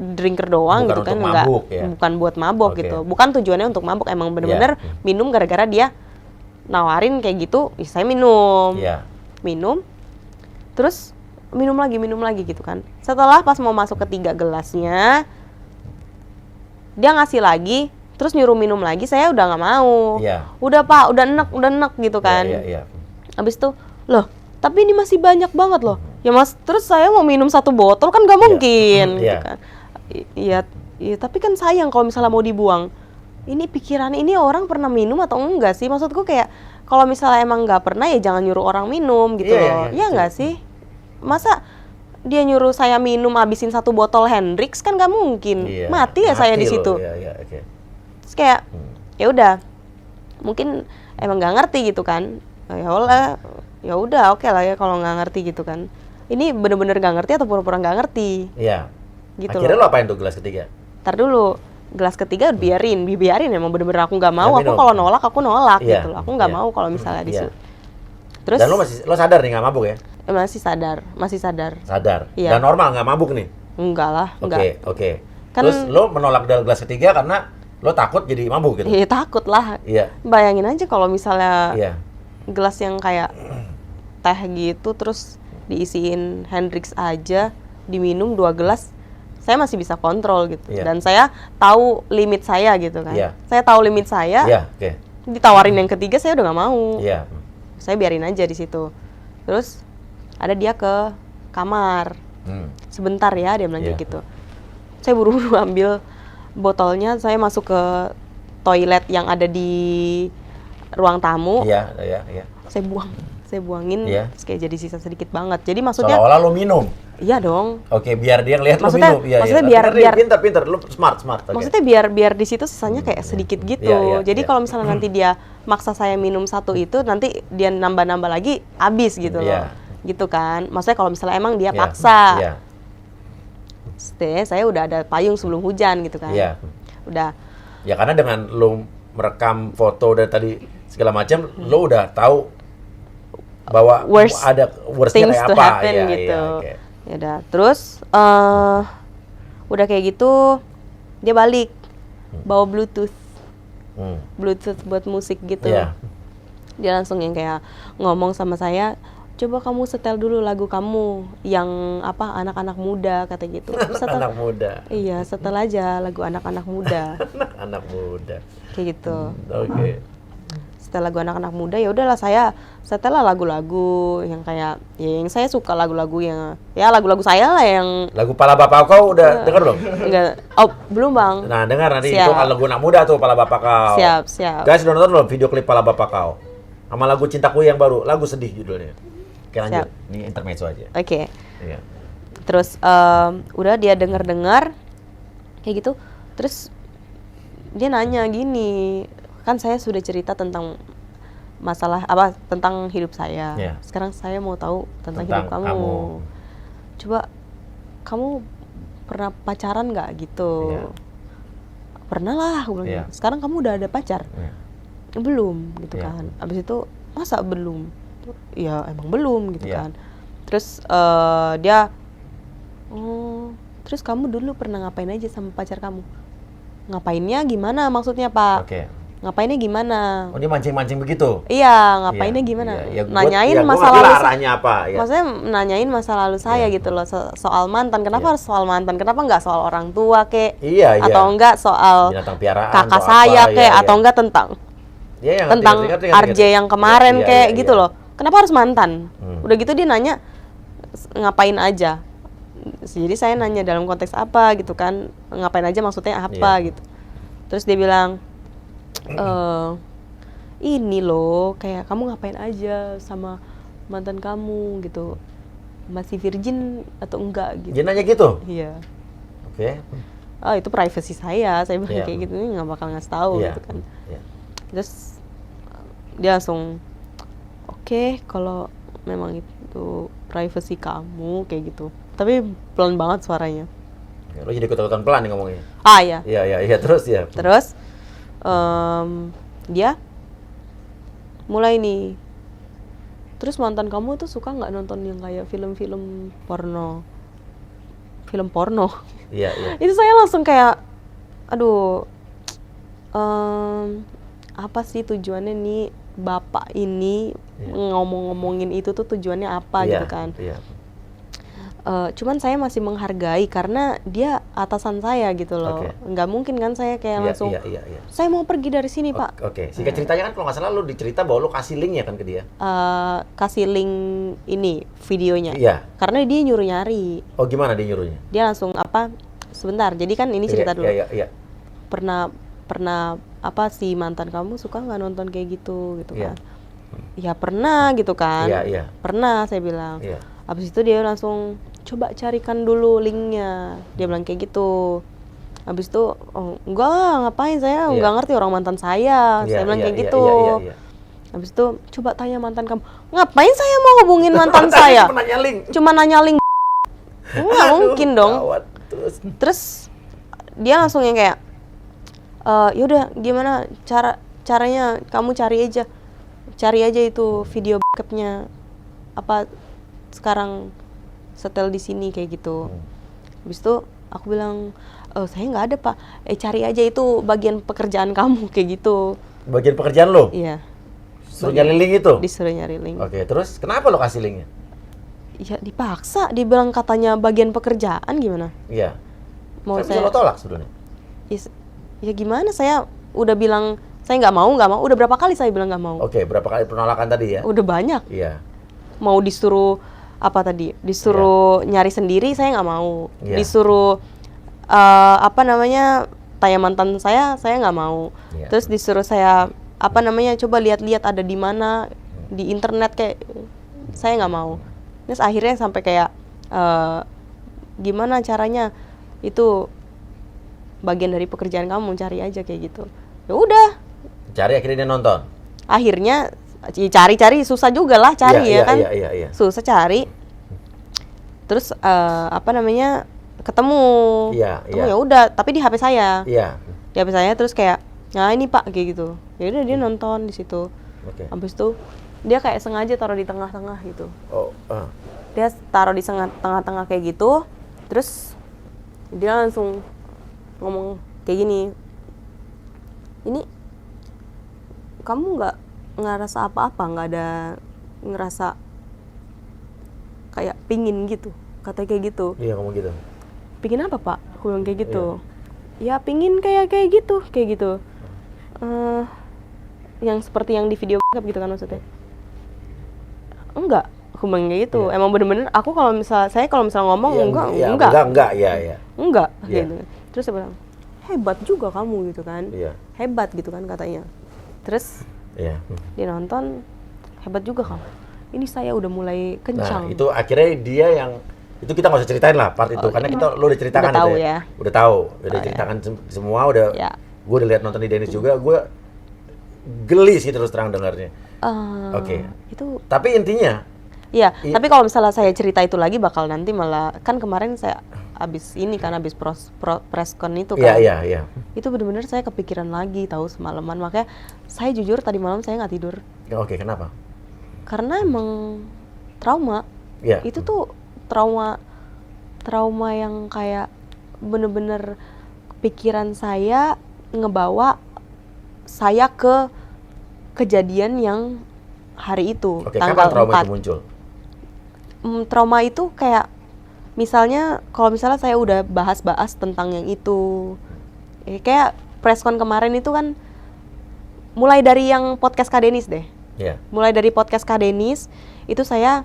doang Bukan gitu kan, untuk enggak mabuk, ya? bukan buat mabuk Oke. gitu. Bukan tujuannya untuk mabuk, emang bener-bener minum gara-gara dia nawarin kayak gitu, ya saya minum. Iya. Minum. Terus minum lagi gitu kan. Setelah pas mau masuk ke 3 gelasnya, dia ngasih lagi, terus nyuruh minum lagi, saya udah nggak mau. Iya. Udah Pak, udah enek gitu kan. Iya. Habis itu, loh, tapi ini masih banyak banget loh. Ya Mas, terus saya mau minum 1 botol kan gak mungkin gitu Iya. kan. Iya, tapi kan sayang kalau misalnya mau dibuang. Ini pikiran ini orang pernah minum atau enggak sih? Maksudku kayak kalau misalnya emang nggak pernah ya jangan nyuruh orang minum gitu loh. Iya nggak sih? Masa dia nyuruh saya minum habisin 1 botol Hendrix kan nggak mungkin. Iya. Mati ya saya di loh. situ. Iya, oke. Terus kayak ya udah, mungkin emang nggak ngerti gitu kan. Ya udah oke lah ya kalau nggak ngerti gitu kan. Ini bener-bener nggak ngerti atau pura-pura nggak ngerti Iya. gitu Akhirnya loh. lo apain tuh gelas ketiga? Ntar dulu, gelas ketiga biarin emang bener-bener aku nggak mau. Nggak Aku minum. kalau nolak aku nolak Iya, gitu loh. Aku nggak iya. mau kalau misalnya Iya. disuruh. Terus Dan lo sadar nih nggak mabuk ya? masih sadar. Sadar. Iya. Dan normal nggak mabuk nih? Enggak lah, enggak. Oke. Kan- Terus lo menolak dari gelas ketiga karena lo takut jadi mabuk gitu? Ya takut lah. Iya. Bayangin aja kalau misalnya Iya. gelas yang kayak teh gitu terus diisiin Hendrix aja, diminum 2 gelas, saya masih bisa kontrol gitu. Iya. Dan saya tahu limit saya gitu kan. Iya. Saya tahu limit saya. Iya, oke. Ditawarin yang ketiga saya udah nggak mau. Iya. Saya biarin aja di situ. Terus ada dia ke kamar. Sebentar ya, dia bilang Iya. kayak gitu. Saya buru-buru ambil botolnya, saya masuk ke toilet yang ada di ruang tamu. Iya. Saya buangin, Iya. terus kayak jadi sisa sedikit banget. Jadi maksudnya, Seolah-olah lo minum. iya dong. Oke, biar dia ngeliat lo Maksudnya- minum. Iya, maksudnya iya. biar- Pinter, lo smart. Oke. Maksudnya biar di situ sisanya kayak sedikit gitu. Iya, Jadi iya. kalau misalnya nanti dia maksa saya minum 1 itu, nanti dia nambah-nambah lagi, habis gitu loh. Iya. Gitu kan. Maksudnya kalau misalnya emang dia Iya. paksa. Iya. Saya udah ada payung sebelum hujan gitu kan. Iya. Udah. Ya karena dengan lo merekam foto dari tadi segala macam, lo udah tahu bahwa Worst ada worst-nya things kayak to apa. happen Iya, gitu. iya, oke. Ya udah. Terus udah kayak gitu dia balik bawa Bluetooth buat musik gitu. Iya. Dia langsung yang kayak ngomong sama saya, coba kamu setel dulu lagu kamu yang apa anak-anak muda kata gitu. Anak muda. Iya, setel aja lagu anak-anak muda Anak muda. kayak gitu. Oke. Setel lagu anak-anak muda, ya udahlah saya setel lah lagu-lagu yang kayak ya yang saya suka, lagu-lagu yang ya lagu-lagu saya lah yang Lagu Pala Bapak Kau udah denger belum? enggak. Oh, belum Bang. Nah, dengar nanti Siap. itu lagu anak muda tuh Pala Bapak Kau. Siap. Guys, udah nonton belum video klip Pala Bapak Kau? Sama lagu Cintaku yang baru, lagu sedih judulnya. Oke, lanjut. Siap. Ini intermezzo aja. Oke. Iya. Terus udah dia denger kayak gitu. Terus dia nanya gini, kan saya sudah cerita tentang masalah apa tentang hidup saya. Iya. Sekarang saya mau tahu tentang Tentang hidup kamu. kamu. Coba kamu pernah pacaran nggak gitu? Iya. Pernah lah, aku bilang Iya. gitu. Sekarang kamu udah ada pacar? Iya. Belum gitu Iya. kan. Abis itu masa belum? Ya emang belum gitu Iya. kan. Terus dia, oh, terus kamu dulu pernah ngapain aja sama pacar kamu? Ngapainnya gimana maksudnya Pak? Oke. Ngapainnya gimana? Oh, dia mancing-mancing begitu. Iya, ngapainnya Iya, gimana? iya. Ya, Nanyain gua masa ngerti lalu lah arahnya apa, ya. Maksudnya nanyain masa lalu saya Iya. gitu loh, soal mantan. Kenapa Iya. harus soal mantan? Kenapa nggak soal orang tua kek? Iya, iya. Atau enggak soal Binatang piaraan, kakak atau saya apa, kek? iya, Atau iya. enggak tentang Iya, iya, tentang ngerti, RJ yang kemarin Iya, kayak iya, gitu iya. loh. Kenapa harus mantan? Udah gitu dia nanya ngapain aja. Jadi saya nanya dalam konteks apa gitu kan? Ngapain aja maksudnya apa Iya. gitu. Terus dia bilang ini loh kayak kamu ngapain aja sama mantan kamu gitu. Masih virgin atau enggak gitu. Dia nanya gitu? Iya. Oke. Oh itu privacy saya bilang Iya. kayak gitu, ini nggak bakal ngasih tahu Iya. gitu kan. Iya. Terus dia langsung oke, kalau memang itu privacy kamu kayak gitu, Tapi pelan banget suaranya. Lo jadi ketakutan pelan nih ngomongnya. Iya. Iya, terus ya. Terus dia mulai nih. Terus mantan kamu tuh suka nggak nonton yang kayak film-film porno? Film porno? Iya. Itu saya langsung kayak, aduh, apa sih tujuannya nih bapak ini ngomong-ngomongin itu tuh tujuannya apa gitu kan? Iya. Cuman saya masih menghargai karena dia atasan saya gitu loh. Nggak mungkin kan saya kayak langsung, saya mau pergi dari sini pak. Oke. Singkat ceritanya kan kalau nggak salah lo dicerita bahwa lo kasih linknya kan ke dia. Kasih link ini videonya. Iya. Karena dia nyuruh nyari. Oh gimana dia nyuruhnya? Dia langsung apa? Sebentar. Jadi kan ini cerita dulu. Iya. Pernah apa sih mantan kamu suka nggak nonton kayak gitu kan? Ya pernah gitu kan. Iya. Pernah saya bilang. Iya. Abis itu dia langsung coba carikan dulu linknya, dia bilang kayak gitu. Abis itu enggak lah, ngapain, saya nggak ngerti orang mantan saya bilang kayak gitu. Abis itu coba tanya mantan kamu, ngapain saya mau hubungin mantan saya? Cuma nanya link. Nggak mungkin dong. Terus dia langsung yang kayak, yaudah gimana caranya, kamu cari aja itu video backupnya apa sekarang setel di sini kayak gitu. Habis itu aku bilang, saya nggak ada pak. Cari aja itu bagian pekerjaan kamu kayak gitu. Bagian pekerjaan lo? Iya. Suruh nyari link itu? Disuruh nyari link. Oke, terus kenapa lo kasih linknya? Ya dipaksa, dibilang katanya bagian pekerjaan gimana? Iya. Mau kan saya lo tolak sebenarnya. Ya gimana, saya udah bilang saya nggak mau. Udah berapa kali saya bilang nggak mau? Oke, berapa kali penolakan tadi ya? Udah banyak. Iya. Mau disuruh apa tadi? Disuruh nyari sendiri saya nggak mau. Disuruh tanya mantan saya nggak mau. Terus disuruh saya coba lihat-lihat ada di mana di internet kayak saya nggak mau. Terus akhirnya sampai kayak gimana caranya itu bagian dari pekerjaan kamu, cari aja kayak gitu. Ya udah. Cari, akhirnya dia nonton. Akhirnya cari susah juga lah cari kan. Iya. Susah cari. Terus ketemu. Iya. Ya udah, tapi di HP saya. Iya. Di HP saya terus kayak, nah ini pak kayak gitu. Ya udah dia nonton di situ. Habis itu dia kayak sengaja taruh di tengah-tengah gitu. Dia taruh di tengah-tengah kayak gitu. Terus dia langsung ngomong kayak gini. Ini kamu nggak ngerasa apa-apa, nggak ada ngerasa kayak pingin gitu, katanya kayak gitu. Iya, ngomong gitu. Pingin apa pak? Aku bilang kayak gitu. Ya pingin kayak gitu. Yang seperti yang di video gitu kan maksudnya? Enggak, aku bilang kayak gitu. Emang bener-bener aku kalau misalnya ngomong enggak. Gitu. Terus saya bilang, hebat juga kamu gitu kan? Hebat gitu kan katanya. Terus dia nonton, hebat juga kamu. Ini saya udah mulai kencang. Nah, itu akhirnya dia yang itu kita nggak usah ceritain lah part itu karena kita lo udah ceritakan udah tahu itu ya. Udah tahu, udah ceritakan semua, udah. Gue udah lihat nonton di Dennis juga, gue geli sih terus terang dengarnya. Itu. Tapi intinya. Iya, tapi kalau misalnya saya cerita itu lagi bakal nanti malah kan kemarin saya abis preskon itu kan. Iya. Itu benar-benar saya kepikiran lagi tahu semalaman, makanya saya jujur tadi malam saya nggak tidur. Oke, kenapa? Karena emang trauma. Itu tuh trauma yang kayak bener-bener pikiran saya ngebawa saya ke kejadian yang hari itu. Tanggal kapan trauma 4. Itu muncul? Trauma itu kayak misalnya kalau misalnya saya udah bahas tentang yang itu, kayak preskon kemarin itu kan mulai dari yang podcast Kak Denis deh. Mulai dari podcast Kak Denis itu saya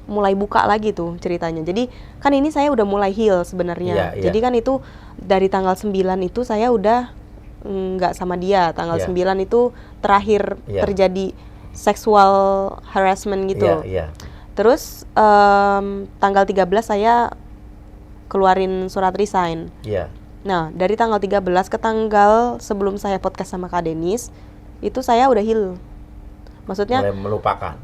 mulai buka lagi tuh ceritanya. Jadi kan ini saya udah mulai heal sebenarnya. Jadi kan itu dari tanggal 9 itu saya udah nggak sama dia. Tanggal 9 itu terakhir terjadi sexual harassment gitu. Terus tanggal 13 saya keluarin surat resign. Nah, dari tanggal 13 ke tanggal sebelum saya podcast sama Kak Denis, itu saya udah heal. Maksudnya mulai melupakan.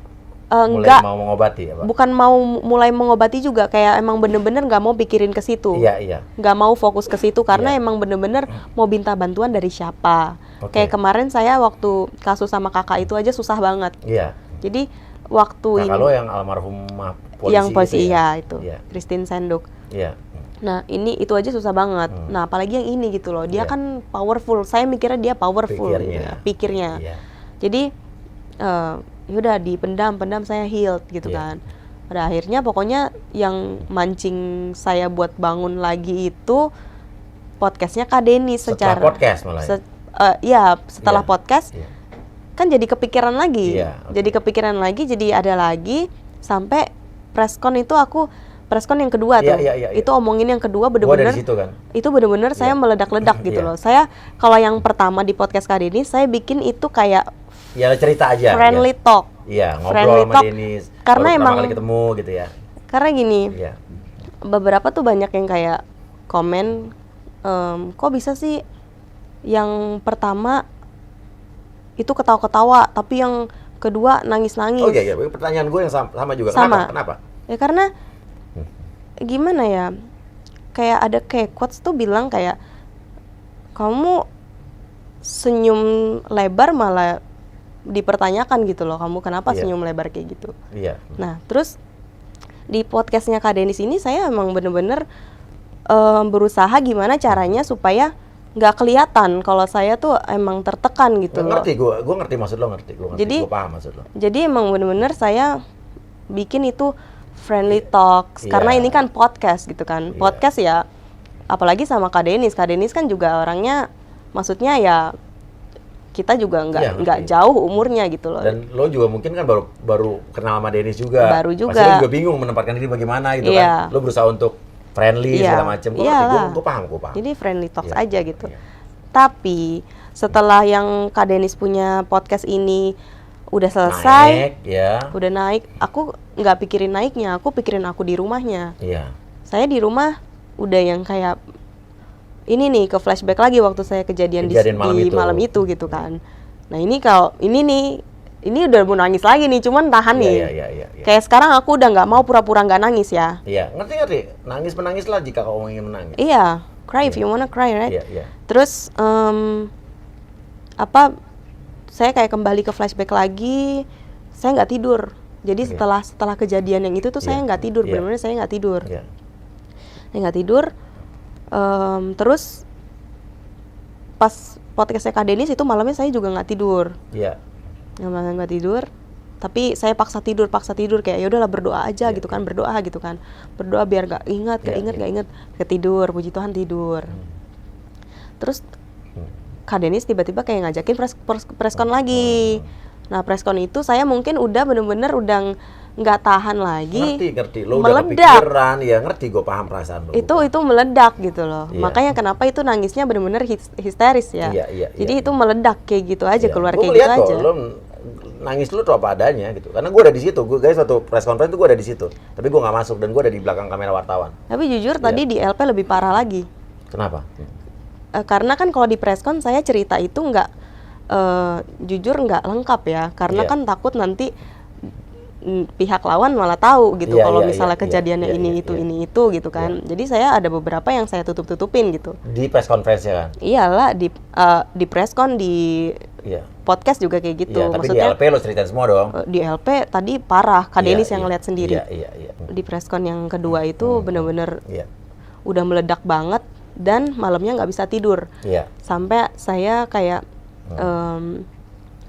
mulai enggak, mau mengobati apa? bukan mau mulai mengobati juga, kayak emang bener-bener nggak mau pikirin ke situ, Iya. nggak mau fokus ke situ karena Iya. emang bener-bener mau minta bantuan dari siapa. Oke. Kayak kemarin saya waktu kasus sama kakak itu aja susah banget. Iya. Jadi waktu Kakak lo yang almarhumah polisi yang polisi itu ya? itu Iya. Christine Senduk. Iya. Nah itu aja susah banget. Nah apalagi yang ini gitu loh, dia Iya. kan powerful. Saya mikirnya dia powerful pikirnya. Iya. Jadi yaudah dipendam saya healed gitu Iya. kan. Pada akhirnya pokoknya yang mancing saya buat bangun lagi itu podcastnya Kak Denis Setelah podcast malah ya? setelah Iya. podcast Iya. kan jadi kepikiran lagi. Iya, oke. Jadi kepikiran lagi, jadi ada lagi sampai preskon itu preskon yang kedua tuh. Iya. Itu omongin yang kedua Gua bener-bener. ada di situ kan. Itu bener-bener saya Iya. meledak-ledak gitu Iya. loh. Saya kalau yang pertama di podcast Kak Denis saya bikin itu kayak Ya cerita aja. friendly talk. Iya, Friendly ngobrol sama talk. Denis. Karena baru pertama emang- kali ketemu gitu ya. Karena gini, Iya. beberapa tuh banyak yang kayak komen, kok bisa sih yang pertama itu ketawa-ketawa, tapi yang kedua nangis-nangis. Oh iya. Pertanyaan gue yang sama juga. Sama. Kenapa? Ya karena gimana ya, kayak ada kayak quotes tuh bilang kayak kamu senyum lebar malah dipertanyakan gitu loh, kamu kenapa Iya. senyum lebar kayak gitu. Iya. Nah terus di podcastnya Kak Denis ini saya emang bener-bener berusaha gimana caranya supaya nggak kelihatan kalau saya tuh emang tertekan gitu loh. Ngerti gue ngerti maksud lo, ngerti. Jadi- Gue paham maksud lo. Jadi emang bener-bener saya bikin itu friendly talks karena Iya. ini kan podcast gitu kan. Iya. Podcast ya apalagi sama Kak Denis. Kak Denis kan juga orangnya maksudnya ya kita juga Iya, nggak ngerti. jauh umurnya gitu loh. Dan lo juga mungkin kan baru kenal sama Denis juga. Baru juga. Pasti lo juga bingung menempatkan diri bagaimana gitu Iya. kan. Lo berusaha untuk friendly Iya. segala macam. Gue Iyalah. paham. Jadi friendly talks Iya, aja gitu. iya. Tapi setelah yang Kak Denis punya podcast ini udah selesai, Naik, ya. udah naik, aku nggak pikirin naiknya, aku pikirin aku di rumahnya. Iya. Saya di rumah udah yang kayak ini nih ke flashback lagi waktu saya kejadian Kejadian di malam itu gitu kan. Nah ini kalau ini udah mau nangis lagi nih, cuman tahan nih. Iya. Kayak sekarang aku udah nggak mau pura-pura nggak nangis ya. Iya, ngerti. Menangislah jika kau ingin menangis. Iya, cry if you wanna cry, right? Iya. Terus saya kayak kembali ke flashback lagi, saya nggak tidur. Jadi Oke. setelah kejadian yang itu tuh saya Iya, nggak tidur, iya. benar-benar saya nggak tidur. Iya. Saya nggak tidur. Terus pas podcastnya Kak Denis itu malamnya saya juga nggak tidur, Iya. nggak tidur. Tapi saya paksa tidur kayak ya udahlah berdoa aja gitu kan, berdoa berdoa biar nggak ingat, ketidur, puji Tuhan tidur. Terus Kak Denis tiba-tiba kayak ngajakin preskon lagi. Nah preskon itu saya mungkin udah bener-bener udah nggak tahan lagi. Ngerti. Lo udah meledak. kepikiran, ya ngerti gue paham perasaan lo. Itu meledak gitu loh. Iya. Makanya kenapa itu nangisnya bener-bener histeris ya. Iya. Jadi itu meledak kayak gitu aja, Iya. keluar Gua kayak ngeliat gitu kok, aja. lo nangis lu tuh apa adanya gitu. Karena gue ada di situ. Guys, waktu press conference tuh gue ada di situ. Tapi gue nggak masuk dan gue ada di belakang kamera wartawan. Tapi jujur Iya. tadi di LP lebih parah lagi. Kenapa? Karena kan kalau di preskon saya cerita itu nggak jujur nggak lengkap ya. Karena Iya. kan takut nanti pihak lawan malah tahu gitu Iya, kalau iya, misalnya iya, kejadiannya iya, ini iya, itu iya. ini itu gitu kan. Jadi saya ada beberapa yang saya tutup-tutupin gitu. Di press conference ya kan? Iyalah di preskon di Iya. podcast juga kayak gitu. Iya, tapi di Maksudnya LP lo ceritain semua dong. di LP tadi parah, Kak Iya, Denis yang iya. ngeliat sendiri. Iya. Di preskon yang kedua itu bener-bener Iya. udah meledak banget dan malamnya nggak bisa tidur. Iya. Sampai saya kayak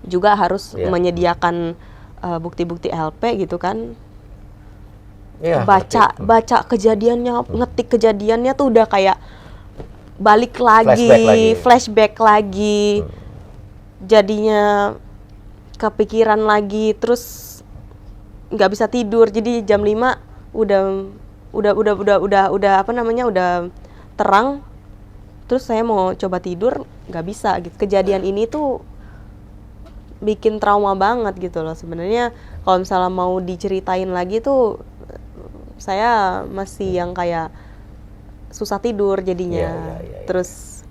juga harus Iya. menyediakan bukti-bukti LP gitu kan. Iya. Baca kejadiannya, ngetik kejadiannya tuh udah kayak balik flashback lagi. Jadinya kepikiran lagi, terus nggak bisa tidur. Jadi jam 5 udah apa namanya, udah terang. Terus saya mau coba tidur, nggak bisa gitu. Kejadian ini tuh bikin trauma banget gitu loh sebenarnya. Kalau misalnya mau diceritain lagi tuh saya masih yang kayak susah tidur jadinya. Iya. Terus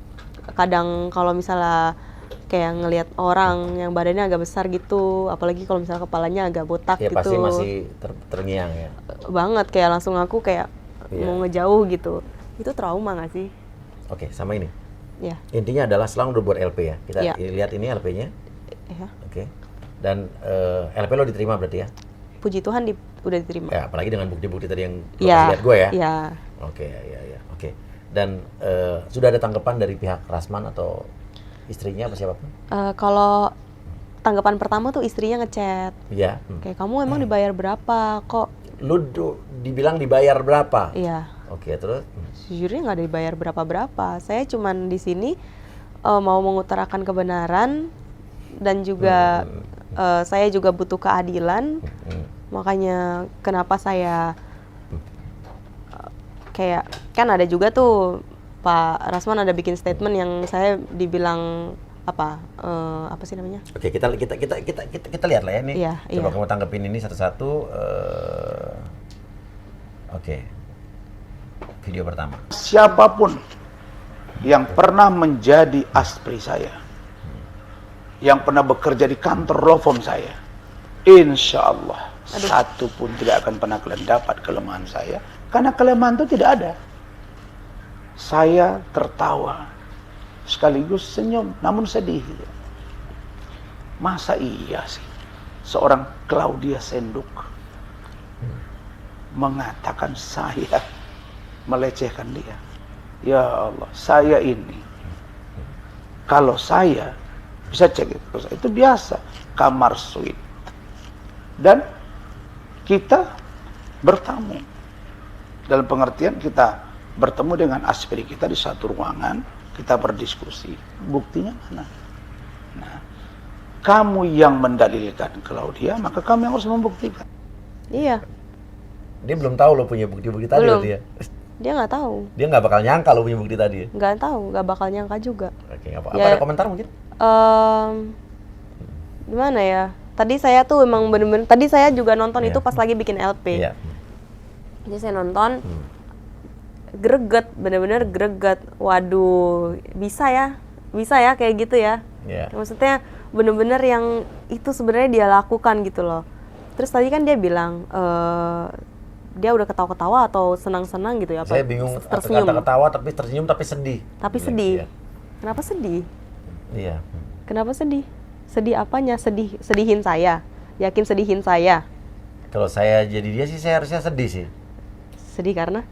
kadang kalau misalnya kayak ngelihat orang yang badannya agak besar gitu, apalagi kalau misalnya kepalanya agak botak Ya gitu. pasti masih terngiang ya. Banget, kayak langsung aku kayak Iya. mau ngejauh gitu. Itu trauma nggak sih? Oke, sama ini. Ya, Intinya adalah setelah udah buat LP ya. Kita Iya. lihat ini LP-nya. ya. Oke. Dan LP lo diterima berarti ya? Puji Tuhan udah diterima. Ya, apalagi dengan bukti-bukti tadi yang lo Iya. kasih lihat gue ya. Iya. Oke, ya. Oke. Dan sudah ada tanggapan dari pihak Rasman atau istrinya apa siapapun? Kalau tanggapan pertama tuh istrinya ngechat, Iya. kayak kamu emang dibayar berapa kok? Lu dibilang dibayar berapa? Iya. Oke, terus? Sejujurnya nggak ada dibayar berapa-berapa. Saya cuman di sini mau mengutarakan kebenaran dan juga saya juga butuh keadilan. Makanya kenapa saya kayak kan ada juga tuh Pak Rasman ada bikin statement yang saya dibilang apa sih namanya? Oke, kita lihat lah ya nih. Iya, Coba iya. kamu tanggepin ini satu-satu. Oke. Video pertama. Siapapun yang pernah menjadi aspri saya, yang pernah bekerja di kantor law firm saya, insya Allah satu pun tidak akan pernah kalian dapat kelemahan saya, karena kelemahan itu tidak ada. Saya tertawa sekaligus senyum, namun sedih. Masa iya sih seorang Claudia Senduk mengatakan saya melecehkan dia? Ya Allah, saya ini kalau saya bisa cek itu biasa kamar suite dan kita bertamu dalam pengertian kita bertemu dengan aspiri kita di satu ruangan, kita berdiskusi. Buktinya mana? Nah, kamu yang mendalilkan Claudia, maka kami yang harus membuktikan. Iya, Dia belum tahu lo punya bukti-bukti tadi Belum. berarti ya? dia nggak tahu, Dia nggak bakal nyangka lo punya bukti tadi ya? nggak tahu, nggak bakal nyangka juga. Oke, apa Ya. ada komentar mungkin? Gimana ya? Tadi saya tuh emang bener-bener, tadi saya juga nonton Iya. itu pas lagi bikin LP. Iya. Jadi saya nonton, greget, bener-bener greget. Waduh, bisa ya kayak gitu ya. Iya. Maksudnya bener-bener yang itu sebenarnya dia lakukan gitu loh. Terus tadi kan dia bilang, dia udah ketawa-ketawa atau senang-senang gitu ya? Saya bingung tersenyum. kata ketawa tapi tersenyum tapi sedih. Tapi Bilang, sedih. Iya. Kenapa sedih? Iya. Kenapa sedih? Sedih apanya? Sedihin saya. Yakin sedihin saya? Kalau saya jadi dia sih saya harusnya sedih sih. Sedih karena?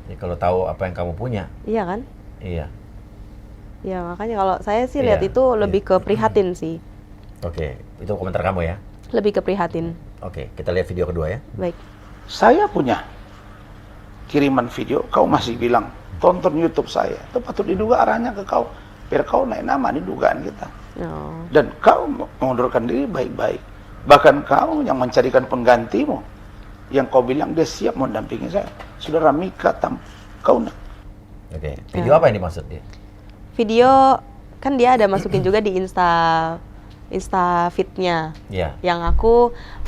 Ya, kalau tahu apa yang kamu punya. Iya kan? Iya. Ya makanya kalau saya sih Iya, lihat itu lebih iya. ke prihatin sih. Oke, itu komentar kamu ya. Lebih ke prihatin. Oke, kita lihat video kedua ya. Baik. Saya punya kiriman video, kau masih bilang tonton YouTube saya. Itu patut diduga arahnya ke kau, biar kau naik nama di dugaan kita. Oh. Dan kau mengundurkan diri baik-baik. Bahkan kau yang mencarikan penggantimu, yang kau bilang dia siap mendampingi saya. Saudara Mika kau nak. Oke, video apa yang dimaksud dia? Video kan dia ada masukin juga di Insta feed-nya. Iya. Yang aku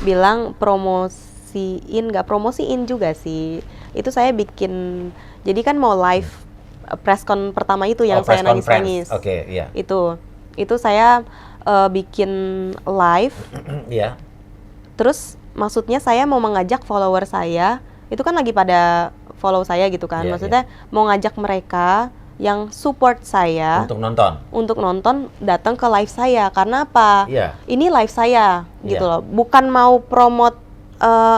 bilang nggak promosiin juga sih. Itu saya bikin, jadi kan mau live press con pertama itu yang Oh, saya press conference. nangis-nangis. Oke, iya. Itu saya bikin live. Iya. Terus maksudnya saya mau mengajak follower saya, itu kan lagi pada follow saya gitu kan. Iya, Maksudnya mau ngajak mereka yang support saya Untuk nonton. datang ke live saya. Karena apa? Iya. Ini live saya gitu Iya. loh. Bukan mau promote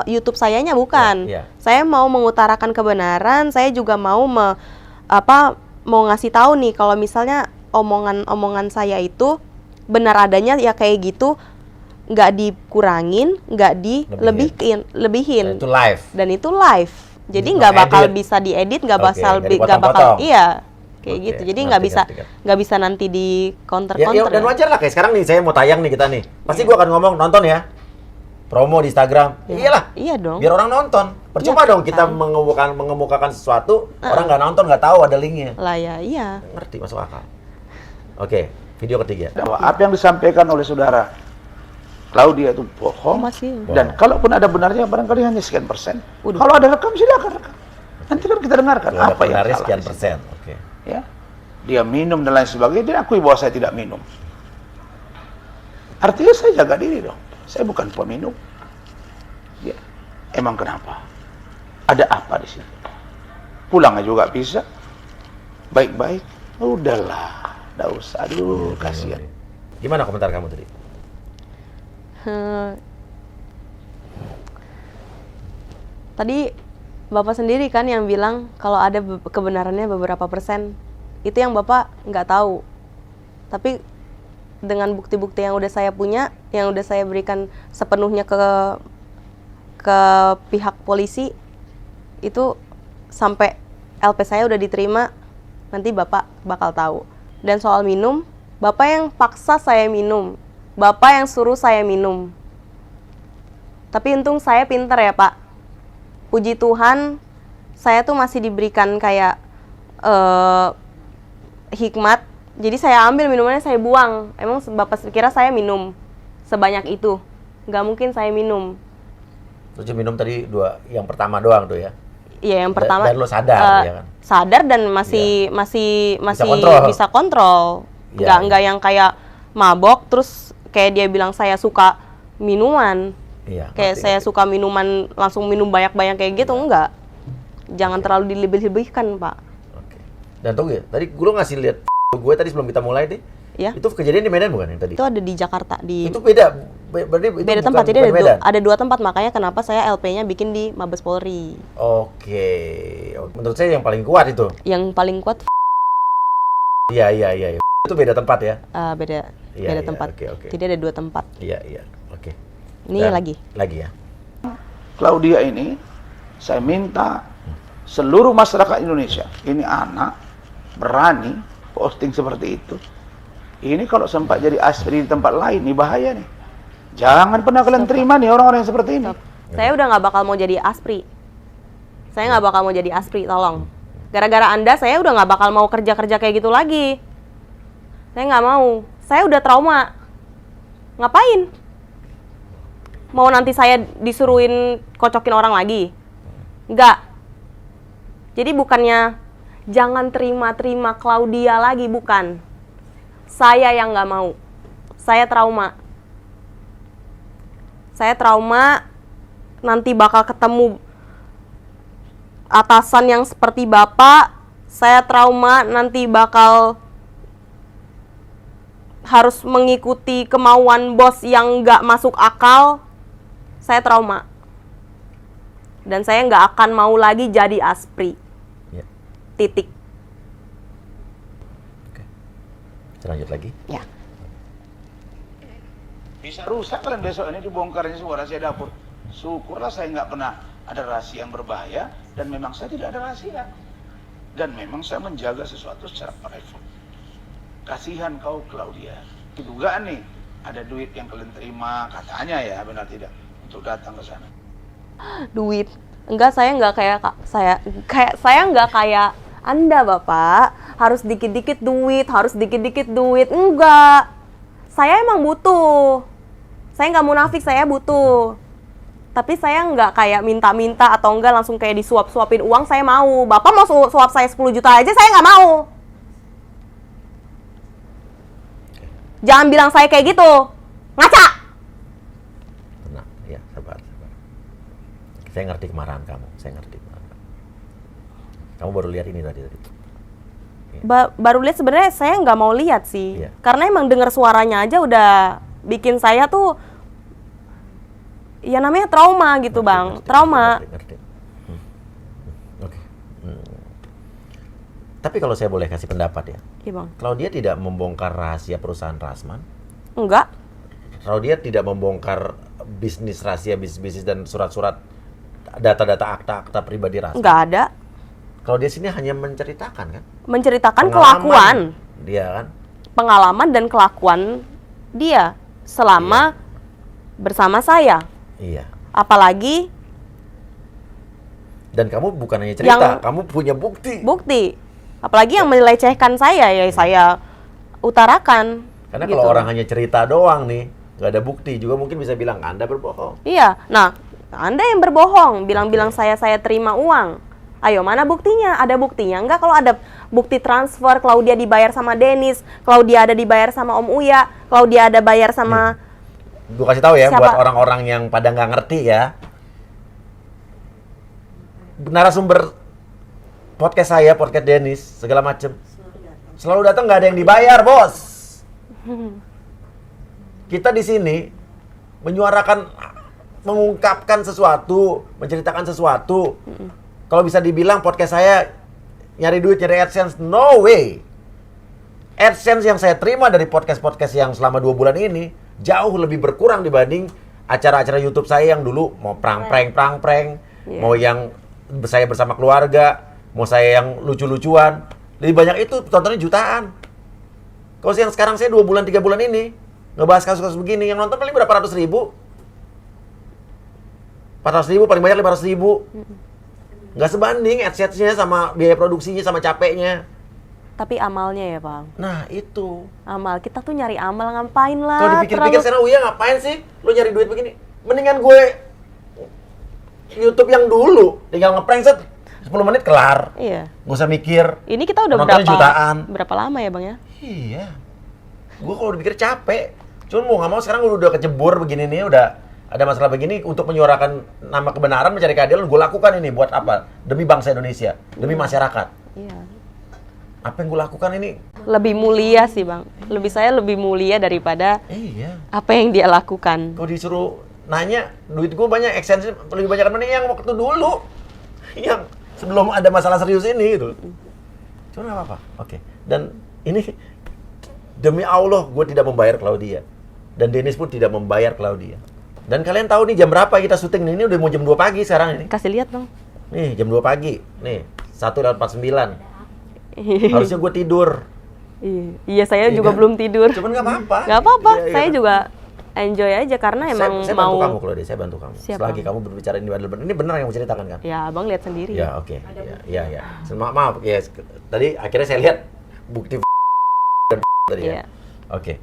YouTube sayanya, bukan. Iya, iya. Saya mau mengutarakan kebenaran, saya juga mau mau ngasih tahu nih kalau misalnya omongan saya itu benar adanya ya kayak gitu, nggak dikurangin, nggak dilebihin. Dan itu live. Dan itu live. Jadi Nggak nggak bakal edit. bisa diedit, nggak Oke, bakal nggak nggak bakal dipotong-potong. iya kayak Oke, gitu. Jadi ngerti, nggak bisa nanti di counter. Ya, dan wajar lah kayak sekarang nih saya mau tayang nih kita nih. Pasti gua akan ngomong nonton ya. Promo di Instagram. Ya. Iyalah. Iya dong. Biar orang nonton. Percuma Iya, dong kita kan. mengemukakan sesuatu, orang nggak nonton, nggak tahu ada linknya. Lah ya, iya. Ngerti, masuk akal. Oke, video ketiga. Bahwa apa yang disampaikan oleh saudara Claudia itu bohong. Masih. Dan kalaupun ada benarnya barangkali hanya sekian persen. Udah. Kalau ada rekam silakan rekam. Nanti kan kita dengarkan Kalau ada apa yang benarnya salah sekian di situ. persen. Oke. Ya, dia minum dan lain sebagainya. Dia akui bahwa saya tidak minum. Artinya saya jaga diri dong. Saya bukan peminum. Ya. Emang kenapa? Ada apa di sini? Pulangnya juga bisa. Baik-baik. Udahlah. Nggak usah. Aduh, kasihan. Gimana komentar kamu tadi? Tadi Bapak sendiri kan yang bilang kalau ada kebenarannya beberapa persen. Itu yang Bapak nggak tahu. Tapi dengan bukti-bukti yang udah saya punya, yang udah saya berikan sepenuhnya ke pihak polisi, itu sampai LP saya udah diterima, nanti Bapak bakal tahu. Dan soal minum, Bapak yang paksa saya minum, Bapak yang suruh saya minum. Tapi untung saya pinter ya Pak. Puji Tuhan, saya tuh masih diberikan kayak hikmat. Jadi saya ambil minumannya, saya buang. Emang Bapak kira saya minum sebanyak itu? Nggak mungkin saya minum. Terus minum tadi yang pertama doang tuh ya? Iya, yang pertama. Dan lo sadar, ya kan? Sadar dan masih bisa kontrol. Ya, Nggak yang kayak mabok, terus kayak dia bilang saya suka minuman. Iya, Kayak saya suka minuman, langsung minum banyak-banyak kayak gitu, enggak. Jangan terlalu dilebih-lebihkan, Pak. Oke. Dan tunggu ya, tadi gue ngasih lihat gue tadi sebelum kita mulai deh. Ya. Itu kejadian di Medan bukan yang tadi? Itu ada di Jakarta. Itu beda, berarti itu beda tempat, jadi ada dua tempat, makanya kenapa saya LP-nya bikin di Mabes Polri. Oke. Menurut saya yang paling kuat itu. Yang paling kuat Iya. Itu beda tempat ya? beda Iya, tempat. oke. Jadi ada dua tempat. Iya. Oke. Ini Dan lagi ya. Claudia ini, saya minta seluruh masyarakat Indonesia, ini anak berani posting seperti itu. Ini kalau sempat jadi asri di tempat lain, ini bahaya nih. Jangan pernah kalian terima nih orang-orang yang seperti ini. Saya udah nggak bakal mau jadi aspri. Saya nggak bakal mau jadi aspri, tolong. Gara-gara Anda, saya udah nggak bakal mau kerja-kerja kayak gitu lagi. Saya nggak mau. Saya udah trauma. Ngapain? Mau nanti saya disuruhin kocokin orang lagi? Nggak. Jadi bukannya jangan terima-terima Claudia lagi, bukan. Saya yang nggak mau. Saya trauma. Saya trauma nanti bakal ketemu atasan yang seperti Bapak. Saya trauma nanti bakal harus mengikuti kemauan bos yang nggak masuk akal. Saya trauma. Dan saya nggak akan mau lagi jadi aspri. Ya. Titik. Oke. Kita lanjut lagi. Ya. Bisa rusak kalian besok ini dibongkarnya semua rahasia dapur. Syukurlah saya nggak pernah ada rahasia yang berbahaya, dan memang saya tidak ada rahasia. Dan memang saya menjaga sesuatu secara private. Kasihan kau Claudia. Dugaan nih, ada duit yang kalian terima, katanya ya, benar tidak? Untuk datang ke sana. Duit. Enggak, saya nggak kayak saya nggak kayak Anda, Bapak. Harus dikit-dikit duit, Enggak. Saya emang butuh. Saya nggak munafik, saya butuh. Tapi saya nggak kayak minta-minta atau enggak langsung kayak disuap-suapin uang, saya mau. Bapak mau suap saya 10 juta aja, saya nggak mau. Jangan bilang saya kayak gitu. Ngaca! Tenang, ya, sabar. Saya ngerti kemarahan kamu, Kamu baru lihat ini tadi. Baru lihat, sebenarnya saya nggak mau lihat sih. Iya. Karena emang dengar suaranya aja udah bikin saya tuh, ya namanya trauma gitu, Bang. Trauma. Ngerti. Oke. Tapi kalau saya boleh kasih pendapat ya. Iya, Bang. Claudia tidak membongkar rahasia perusahaan Rasman. Enggak. Claudia tidak membongkar bisnis dan surat-surat data-data akta-akta pribadi Rasman. Enggak ada. Claudia sini hanya menceritakan kan? Menceritakan Pengalaman kelakuan. Dia kan? Pengalaman dan kelakuan dia selama bersama saya. Iya. Apalagi dan kamu bukan hanya cerita, kamu punya bukti. Apalagi yang melecehkan saya, ya saya utarakan. Karena gitu. kalau orang hanya cerita doang nih, nggak ada bukti, juga mungkin bisa bilang Anda berbohong. Iya, nah Anda yang berbohong, bilang-bilang saya terima uang. Ayo, mana buktinya? Ada buktinya? Enggak, kalau ada bukti transfer, Claudia dibayar sama Dennis, Claudia ada dibayar sama Om Uya, Claudia ada bayar sama Gue kasih tahu ya Siapa? buat orang-orang yang pada nggak ngerti ya. Narasumber podcast saya, podcast Dennis, segala macem. Selalu datang nggak ada yang dibayar, bos. Kita di sini menyuarakan, mengungkapkan sesuatu, menceritakan sesuatu. Kalau bisa dibilang podcast saya nyari duit, nyari AdSense, no way. AdSense yang saya terima dari podcast-podcast yang selama 2 bulan ini jauh lebih berkurang dibanding acara-acara YouTube saya yang dulu mau prank-prank, Iya. mau yang saya bersama keluarga, mau saya yang lucu-lucuan. Lebih banyak itu tontonnya jutaan. Kalau yang sekarang saya 2 bulan, 3 bulan ini ngebahas kasus-kasus begini, yang nonton paling berapa ratus ribu? 400 ribu, paling banyak 500 ribu. Nggak sebanding AdSense-nya sama biaya produksinya sama capeknya. Tapi amalnya ya Bang. Nah itu. Amal, kita tuh nyari amal ngapain lah. Kalau dipikir-pikir sekarang Uya ngapain sih? Lu nyari duit begini? Mendingan gue YouTube yang dulu, tinggal ngeprank set 10 menit kelar. Iya. Nggak usah mikir. Ini kita udah Nontonnya jutaan. berapa lama ya Bang ya? Iya. Gue kalau dipikir capek. Cuman mau nggak mau sekarang udah kecebur begini nih, udah ada masalah begini, untuk menyuarakan nama kebenaran, mencari keadilan, gue lakukan ini buat apa? Demi bangsa Indonesia, demi masyarakat. Iya. Apa yang gue lakukan ini? Lebih mulia sih Bang. Saya lebih mulia daripada Iya. apa yang dia lakukan. Kalau disuruh nanya, duit gue banyak, extension lebih banyak mana yang waktu dulu, yang sebelum ada masalah serius ini gitu. Cuma nggak apa-apa. Oke. Dan ini demi Allah gue tidak membayar Claudia, dan Dennis pun tidak membayar Claudia. Dan kalian tahu nih jam berapa kita syuting nih? Ini udah mau jam 2 pagi sekarang ini. Kasih lihat Bang. Nih jam 2 pagi. Nih 1:49. Harusnya gue tidur. Iya, saya Iya juga kan? belum tidur. Cuman nggak apa-apa. Nggak apa-apa, Iya, iya saya kan? juga enjoy aja karena emang saya mau. bantu kamu Claudia, saya bantu kamu. Siap, Selagi Bang. kamu berbicara ini adalah benar. Ini benar yang mau ceritakan kan? Ya Abang lihat sendiri. Ya oke. Ya. Maaf ya. Tadi akhirnya saya lihat bukti dan tadi ya. Iya. Oke.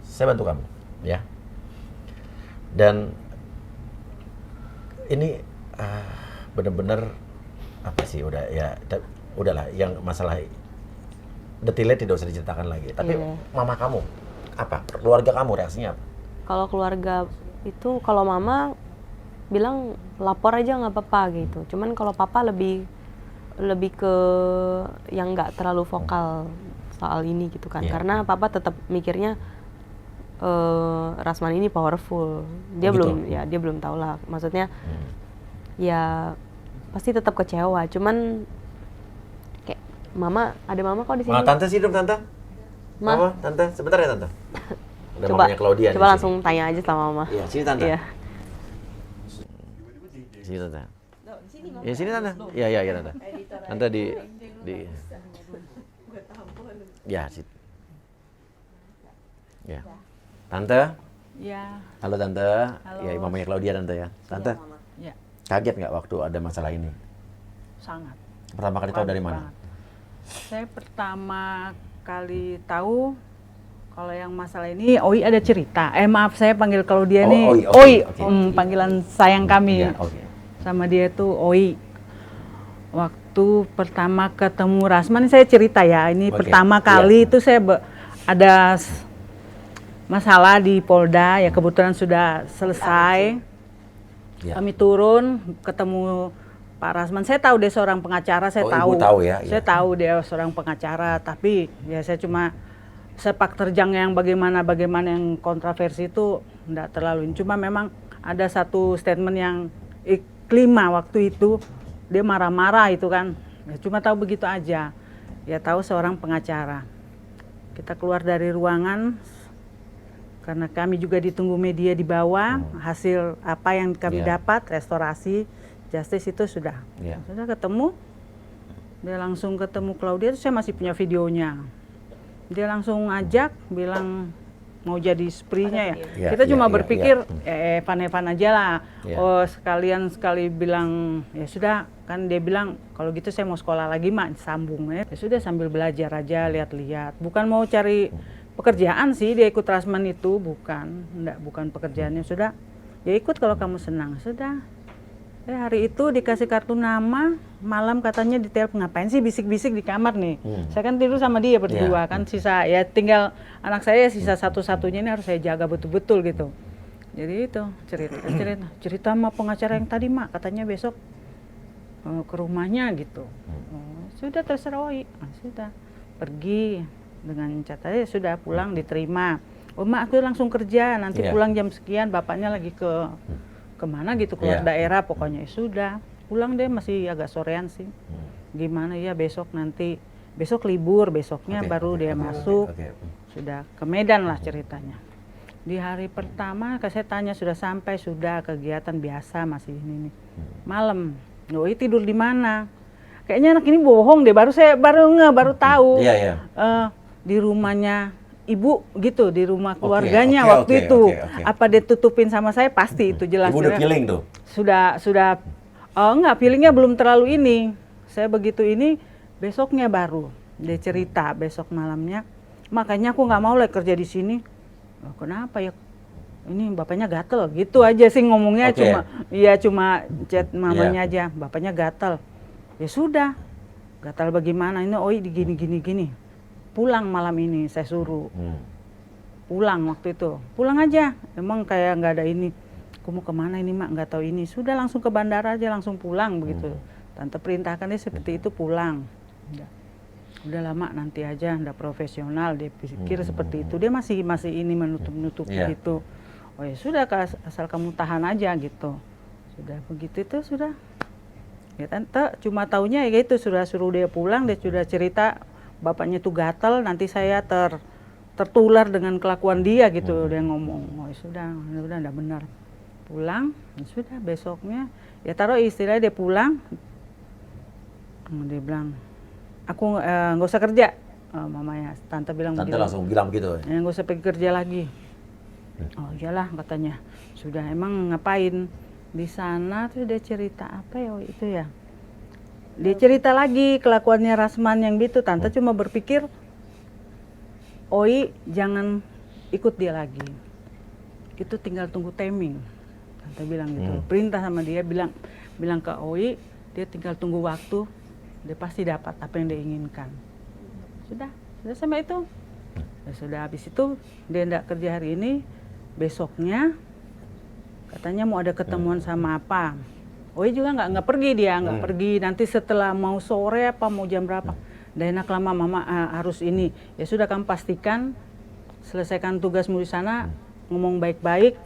Saya bantu kamu ya. Dan ini benar-benar apa sih, udah ya udahlah, yang masalah detailnya tidak usah diceritakan lagi. Tapi Iya. mama kamu apa? Keluarga kamu reaksinya apa? Kalau keluarga itu, kalau mama bilang lapor aja nggak apa-apa gitu. Cuman kalau papa lebih ke yang nggak terlalu vokal soal ini gitu kan. Iya. Karena papa tetap mikirnya Rasman ini powerful. Dia Oh, gitu? dia belum tahu lah. Maksudnya ya pasti tetap kecewa. Cuman kayak ada mama kok di sini. Tante sih dong tante. Ma. Mama, tante, sebentar ya tante. Ada Coba mamanya Claudia nih coba di langsung tanya aja sama mama. sini. Iya, sini tante. Iya. Sini tante. Ya sini tante. Iya tante. Tante di ya situ. Ya. Tante. Ya, Halo tante. Halo. Ya mamanya Claudia tante ya. Tante. ya, Kaget nggak waktu ada masalah ini? sangat. Pertama kali tahu dari mana? Banget. Saya pertama kali tahu kalau yang masalah ini Oi ada cerita. Maaf saya panggil kalau dia Oh, nih Oi, oke, Oi, oke. panggilan sayang kami. Ya, oke. Sama dia tuh Oi. Waktu pertama ketemu Rasman, saya cerita ya. Ini Oke, pertama iya. kali itu saya ada masalah di Polda, ya kebetulan sudah selesai. Ya. Kami turun ketemu Pak Rasman. Saya tahu dia seorang pengacara, saya Oh, tahu. Ibu tahu ya, Saya iya. tahu dia seorang pengacara, tapi ya saya cuma sepak terjang yang bagaimana yang kontroversi itu enggak terlalu. Cuma memang ada satu statement yang kelima waktu itu dia marah-marah itu kan. Ya, cuma tahu begitu aja. Ya tahu seorang pengacara. Kita keluar dari ruangan karena kami juga ditunggu media di bawah, hasil apa yang kami Iya. dapat, restorasi, justice itu sudah. Iya. Sudah ketemu, dia langsung ketemu Claudia, itu saya masih punya videonya. Dia langsung ngajak, bilang mau jadi spree-nya ya. Iya, Kita cuma iya, berpikir, iya. evan-evan aja lah. Iya. Oh sekali bilang, ya sudah, kan dia bilang, kalau gitu saya mau sekolah lagi mak, sambung ya. Ya sudah sambil belajar aja, lihat-lihat. Bukan mau cari pekerjaan sih, dia ikut Rasman itu, bukan pekerjaannya. Sudah, ya ikut kalau kamu senang, sudah. Hari itu dikasih kartu nama, malam katanya ditelepon, ngapain sih bisik-bisik di kamar nih. Saya kan tidur sama dia berdua, kan sisa, ya tinggal anak saya sisa satu-satunya ini harus saya jaga betul-betul gitu. Jadi itu cerita sama pengacara yang tadi mak, katanya besok ke rumahnya gitu. Sudah terserah Oi. Sudah pergi dengan catanya sudah pulang diterima. Oh mak aku langsung kerja, nanti pulang jam sekian, bapaknya lagi kemana gitu keluar daerah pokoknya. Sudah pulang deh, masih agak sorean sih. Gimana ya besok libur, besoknya baru dia masuk. Sudah ke Medan lah ceritanya. Di hari pertama saya tanya sudah sampai, sudah kegiatan biasa masih ini nih. Malam, Oi tidur di mana? Kayaknya anak ini bohong deh, baru tahu. Di rumahnya ibu gitu, di rumah keluarganya waktu itu. Apa dia tutupin sama saya? Pasti itu jelas. Ibu udah feeling tuh? Sudah, enggak, feelingnya belum terlalu ini. Saya begitu ini, besoknya baru dia cerita besok malamnya. Makanya aku nggak mau lah kerja di sini. Oh, kenapa ya? Ini bapaknya gatel, gitu aja sih ngomongnya. Cuma chat mamanya aja, bapaknya gatel. Ya sudah, gatal bagaimana? Ini Oi gini. Pulang malam ini saya suruh. Pulang waktu itu, pulang aja. Emang kayak nggak ada ini. Aku mau kemana ini mak? Nggak tahu ini. Sudah langsung ke bandara aja, langsung pulang begitu. Tante perintahkan dia seperti itu pulang. Udah lama nanti aja, nggak profesional, dia pikir seperti itu. Dia masih ini menutup gitu. Oh ya sudah, asal kamu tahan aja gitu. Sudah begitu itu sudah. Ya tante cuma taunya ya gitu, sudah suruh dia pulang, dia sudah cerita bapaknya tuh gatal, nanti saya tertular dengan kelakuan dia gitu. Dia ngomong, oh ya sudah enggak benar. Pulang, ya sudah besoknya ya taruh istilahnya dia pulang. Dia bilang, aku nggak usah kerja, mamanya tante bilang tante begitu. Langsung bilang begitu ya nggak usah pergi kerja lagi. Oh iyalah katanya. Sudah, emang ngapain di sana? Tuh dia cerita apa ya itu ya, dia cerita lagi kelakuannya Rasman yang gitu. Tante cuma berpikir Oi jangan ikut dia lagi, itu tinggal tunggu timing. Tante bilang gitu, perintah sama dia, bilang ke Oi dia tinggal tunggu waktu, dia pasti dapat apa yang dia inginkan. Sudah sampai itu. Ya sudah, habis itu dia tidak kerja hari ini, besoknya katanya mau ada ketemuan sama apa. Oi juga nggak pergi, dia nggak pergi. Nanti setelah mau sore apa mau jam berapa. Udah enak lama mama harus ini. Ya sudah, kamu pastikan selesaikan tugasmu di sana, ngomong baik-baik,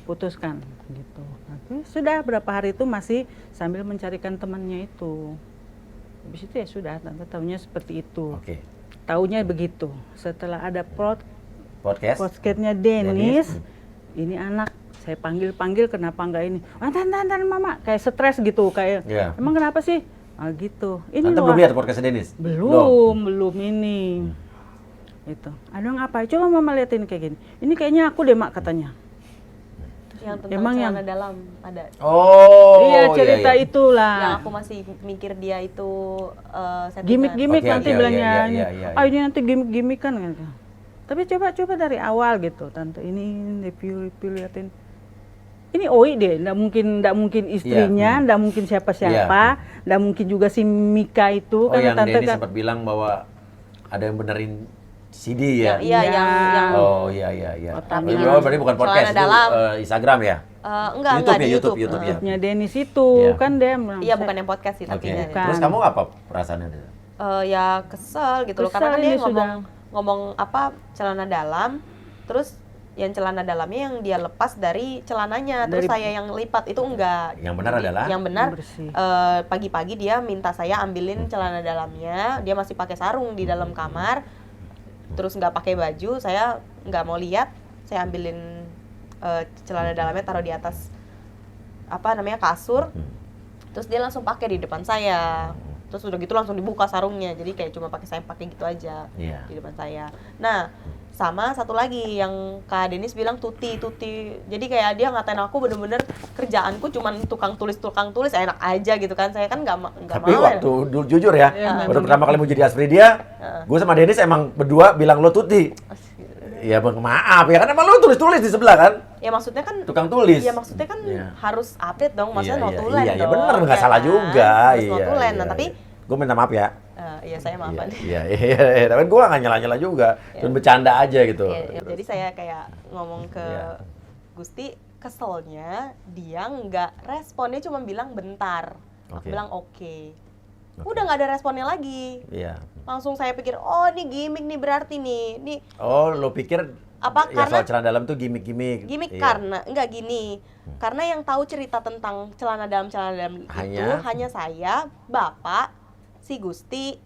putuskan gitu. Nanti sudah berapa hari itu masih sambil mencarikan temannya itu. Habis itu ya sudah, tante tahunya seperti itu. Tahunya begitu. Setelah ada podcastnya Dennis, ini anak saya panggil kenapa enggak ini? Tantan mama kayak stres gitu, kayak emang kenapa sih? Gitu. Ini tante belum lihat podcast Dennis? Belum ini. Itu. Ada apa? Coba mama liatin kayak gini. Ini kayaknya aku deh mak katanya. Yang tentang celana dalam ada. Oh iya, cerita itulah. Yang aku masih mikir dia itu gimmick nanti bilangnya. Ini nanti gimmick kan. Tapi coba dari awal gitu, tante ini review liatin. Ini Oi deh, nggak mungkin istrinya, nggak mungkin siapa-siapa, nggak mungkin juga si Mika itu. Yang tante Denny sempat bilang bahwa ada yang benerin CD ya? Yang Oh iya. Berarti bukan podcast, itu Instagram ya? Enggak, di YouTube. YouTube-nya Dennis itu kan dia. Iya, bukan yang podcast sih, tapi Terus kamu apa perasaannya? Ya kesel gitu loh, karena kan dia ngomong apa celana dalam, terus yang celana dalamnya yang dia lepas dari celananya, terus saya yang lipat, itu enggak. Yang benar adalah? Yang benar pagi-pagi dia minta saya ambilin celana dalamnya, dia masih pakai sarung di dalam kamar, terus nggak pakai baju, saya nggak mau lihat, saya ambilin celana dalamnya taruh di atas kasur, terus dia langsung pakai di depan saya. Terus udah gitu langsung dibuka sarungnya, jadi kayak cuma pakai gitu aja di depan saya. Nah, sama satu lagi yang Kak Denis bilang tuti. Jadi kayak dia ngatain aku bener-bener kerjaanku cuman tukang tulis enak aja gitu kan. Saya kan nggak mau. Tapi waktu jujur ya, baru pertama kali mau jadi Aspridia, gue sama Denis emang berdua bilang lo tuti. Ya maaf ya, kan emang lo tulis di sebelah kan? Ya maksudnya kan tukang tulis. Ya maksudnya kan harus update dong, maksudnya notulen dong. Iya bener, nggak salah juga. Harus notulen, nah tapi gue minta maaf ya. Iya saya maafan. Iya, tapi gue nggak nyela juga, cuma bercanda aja gitu. Jadi saya kayak ngomong ke Gusti, keselnya dia nggak respon, dia cuma bilang bentar. Aku Oke. bilang oke. Udah nggak ada responnya lagi. Iya. Langsung saya pikir, oh ini gimmick nih berarti nih Oh, lo pikir Apa, ya karena- soal celana dalam tuh gimmick-gimmick. gimmick Iya. karena enggak gini. Karena yang tahu cerita tentang celana dalam itu hanya saya, Bapak, si Gusti,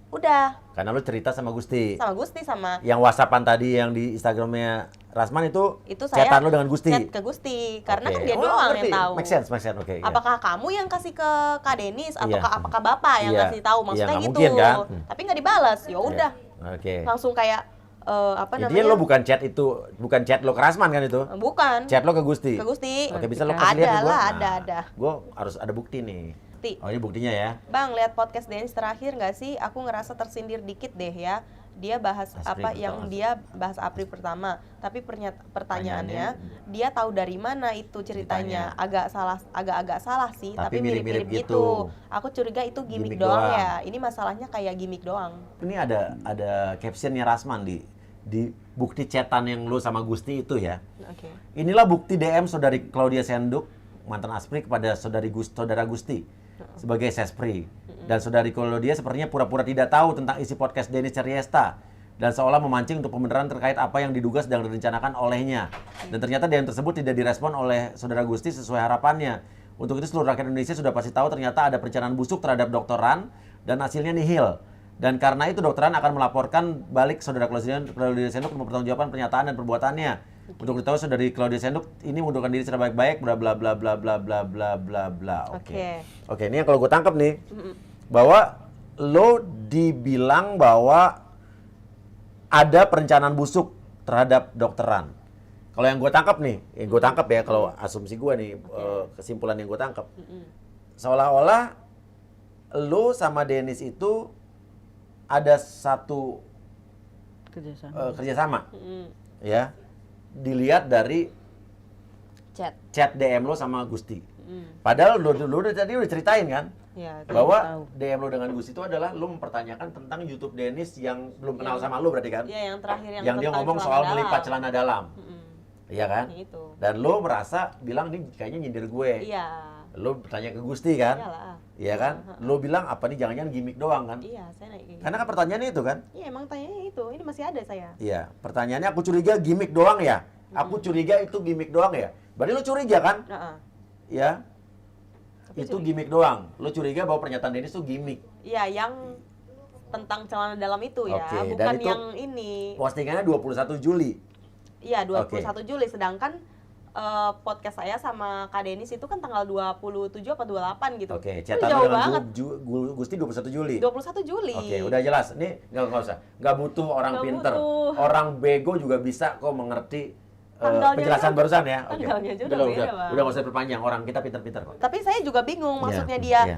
udah Karena lo cerita sama Gusti. sama Gusti sama Yang WhatsAppan tadi yang di Instagramnya Rasman itu saya chatan lo dengan Gusti. chat ke Gusti karena Oke. kan dia Oh, doang ngerti. yang tahu. Make sense, oke. iya. Apakah kamu yang kasih ke Kak Denis atau Iya. apakah Bapak yang Iya. kasih tahu? Iya, Maksudnya nggak gitu. mungkin, kan? Tapi nggak dibalas. Ya Iya. udah, Oke. langsung kayak apa Jadi namanya? lo bukan chat lo ke Rasman kan itu? Bukan. Chat lo ke Gusti. Ke Gusti. Oke, bisa lo Ada kasih lihat ke gua? lah, ada. Gue harus ada bukti nih. Bukti. Oh, ini buktinya ya. Bang, lihat podcast Denis terakhir nggak sih? Aku ngerasa tersindir dikit deh ya. Dia bahas April apa pertama. yang dia bahas April pertama. Tapi pertanyaannya, dia tahu dari mana itu ceritanya. Agak-agak salah sih, Tapi tapi mirip-mirip mirip-mirip gitu. gitu. Aku curiga itu gimmick Gimmick doang doang. ya. Ini masalahnya kayak gimmick doang. Ini ada captionnya Rasman di bukti chatan yang lo sama Gusti itu ya. Oke. Inilah bukti DM saudari Claudia Senduk, mantan Aspri kepada saudara Gusti sebagai sespri. Dan saudari Claudia sepertinya pura-pura tidak tahu tentang isi podcast Denis Ceriesta dan seolah memancing untuk pembenaran terkait apa yang diduga sedang direncanakan olehnya. Dan ternyata DM tersebut tidak direspon oleh saudara Gusti sesuai harapannya. Untuk itu seluruh rakyat Indonesia sudah pasti tahu ternyata ada perencanaan busuk terhadap Dr. Ran dan hasilnya nihil. Dan karena itu Dr. Ran akan melaporkan balik saudara Claudia Senduk untuk mempertanggungjawabkan pernyataan dan perbuatannya. Untuk diketahui saudari Claudia Senduk ini mengundurkan diri secara baik-baik, bla bla bla bla bla bla bla bla bla. Oke. Oke, ini yang kalau gue tangkap nih, bahwa lo dibilang bahwa ada perencanaan busuk terhadap Dr. Ran. Kalau yang gue tangkap nih, yang gue tangkap ya, kalau asumsi gue nih, kesimpulan yang gue tangkap, seolah-olah lo sama Denis itu ada satu Kerjasama. kerjasama, ya, dilihat dari Chat. chat DM lo sama Gusti. Padahal lo tadi udah ceritain kan, Ya. bahwa tahu. DM lo dengan Gusti itu adalah lo mempertanyakan tentang YouTube Denis yang belum kenal sama lo berarti kan? Iya, yang terakhir yang Yang dia tentang ngomong celana soal dalam. melipat celana dalam. Iya kan? Itu. Dan lo merasa bilang ini kayaknya nyindir gue. Iya. Lo bertanya ke Gusti kan? Iyalah. Iya kan? Lo bilang apa nih jangan-jangan gimmick doang kan? Iya, saya naik kayak gitu. Karena kan pertanyaannya itu kan? Iya, emang tanyanya itu. Ini masih ada saya. Iya, pertanyaannya aku curiga gimmick doang ya? Aku curiga itu gimmick doang ya? Berarti lo curiga kan? Heeh. Ya? Tapi Itu curiga. gimmick doang. Lo curiga bahwa pernyataan Denis itu gimmick. Iya, yang tentang celana dalam itu ya, Oke, dan bukan itu yang ini. Postingannya 21 Juli. Iya, 21 Juli, sedangkan podcast saya sama Kak Denis itu kan tanggal 27 apa 28 gitu. Oke, Itu chatan jauh dengan banget. Gusti 21 Juli. 21 Juli. Oke, udah jelas. Ini nggak usah. Nggak butuh orang Nggak pinter. butuh. Orang bego juga bisa kok mengerti Tanggalnya penjelasan aja- barusan ya. Oke. tanggalnya aja udah Udah, beda, Bang. udah nggak usah perpanjang. Orang kita pinter-pinter kok. Tapi saya juga bingung, maksudnya dia Iya.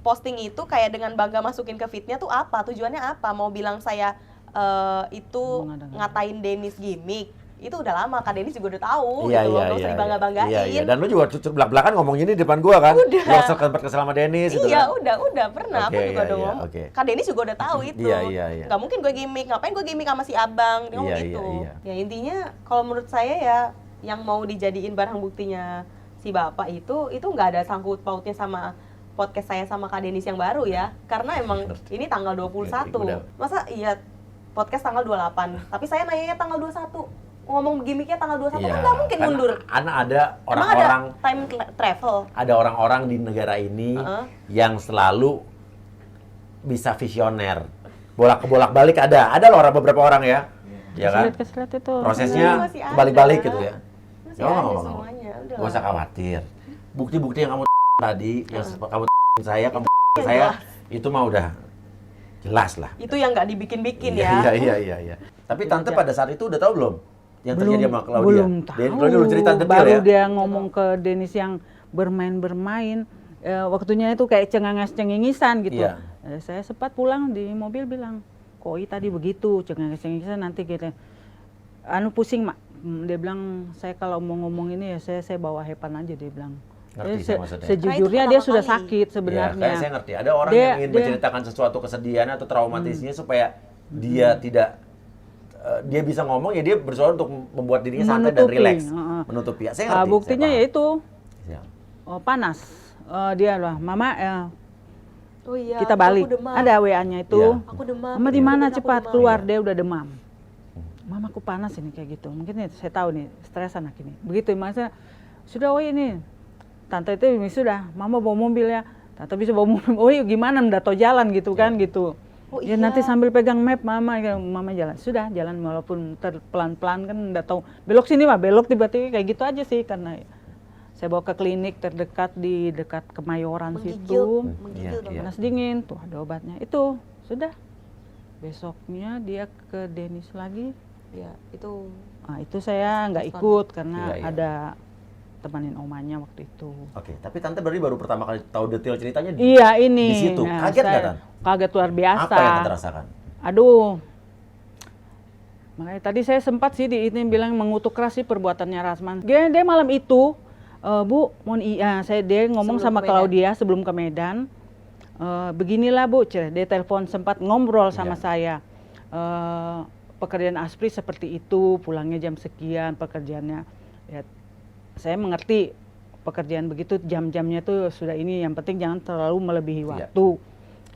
posting itu kayak dengan bangga masukin ke feed-nya tuh apa? Tujuannya apa? Mau bilang saya itu Mengada-ngada. ngatain Denis gimmick? Itu udah lama, Kak Denis juga udah tahu Iya, gitu loh, iya, nggak usah iya, dibangga-banggain. iya, iya. Dan lu juga belak-belakan ngomong ini di depan gua kan? Udah. Lu sempat kesel sama Denis itu Iya, kan? udah pernah. Oke, Aku juga iya, udah iya, ngomong. oke. Kak Denis juga udah tahu itu. Iya, iya, iya. Nggak mungkin gue gimmick. Ngapain gue gimmick sama si abang? Dia ngomong Iya, gitu. iya, Ya intinya, kalau menurut saya ya, yang mau dijadiin barang buktinya si bapak itu nggak ada sangkut pautnya sama podcast saya sama Kak Denis yang baru ya. Karena emang ini tanggal 21. Udah. Masa iya podcast tanggal 28. Tapi saya nanyanya tanggal 21. Ngomong gimmicknya tanggal 21 kan nggak mungkin kan mundur. ada Emang orang-orang ada time travel. ada orang-orang di negara ini yang selalu bisa visioner. Bolak-balik ada loh beberapa orang ya. Ya kan? Keseret itu. Prosesnya Masih ada. balik-balik gitu ya. Masih Nggak, ada nggak, nggak. semuanya. Udah Gak usah lah. khawatir. Bukti-bukti yang kamu tadi, yang kamu saya, kamu Yang saya, jelas. itu mah udah jelas lah. Itu yang nggak dibikin-bikin Iya, ya. iya. Tapi tante pada saat itu udah tahu belum? Yang terjadi sama Claudia? Belum tahu. Claudia belum cerita detail Baru ya? dia ngomong ke Denis yang bermain-bermain. Waktunya itu kayak cengenges-cengengisan gitu. Iya. Saya sempat pulang di mobil bilang, Koi tadi begitu, cengenges-cengengisan nanti gitu. Pusing, Mak. Dia bilang, saya kalau mau ngomong ini ya saya bawa hepan aja, dia bilang. Ngerti saya maksudnya. Sejujurnya Karena itu dia pertama sudah kali. sakit Iya, sebenarnya. kayak saya ngerti. Ada orang Dia- yang ingin dia- menceritakan sesuatu kesedihan atau traumatisnya supaya dia tidak dia bisa ngomong ya dia berusaha untuk membuat dirinya santai dan rileks, menutupi. Saya ngerti. Buktinya saya ya itu paham. panas. Dia lah, Mama Oh iya, kita balik. aku demam. Ada WA-nya itu. Iya. Aku demam. Mama di mana Aku cepat demam. keluar, Iya. dia udah demam. Mama aku panas ini kayak gitu. Mungkin nih, saya tahu nih stres anak ini. Begitu masa sudah ini. Tante itu sudah, Mama bawa mobil ya. Tante bisa bawa mobil. Oh iya gimana udah tahu jalan gitu kan gitu. Oh Ya iya. nanti sambil pegang map Mama jalan. Sudah jalan walaupun pelan-pelan kan udah tahu. Belok sini mah, belok tiba-tiba kayak gitu aja sih karena saya bawa ke klinik terdekat di dekat Kemayoran situ. Menggigil dong. Iya. Panas dingin, tuh ada obatnya. Itu sudah. Besoknya dia ke Denis lagi. Ya, itu Nah, itu saya nggak ikut karena Iya. ada temanin omanya waktu itu. Oke, tapi tante berarti baru pertama kali tahu detail ceritanya Iya ini. di situ. Nah, Kaget nggak, saya Tan? Kaget luar biasa. Apa yang tante rasakan? Aduh. Makanya tadi saya sempat sih ini bilang mengutuk keras sih perbuatannya Rasman. Dia malam itu, Bu, dia ngomong Sebelum sama ke Medan. Claudia sebelum ke Medan. Beginilah Bu, dia telepon sempat ngobrol sama Iya. saya. Pekerjaan Aspri seperti itu, pulangnya jam sekian, pekerjaannya. Ya, saya mengerti pekerjaan begitu jam-jamnya tuh sudah ini, yang penting jangan terlalu melebihi Iya. waktu.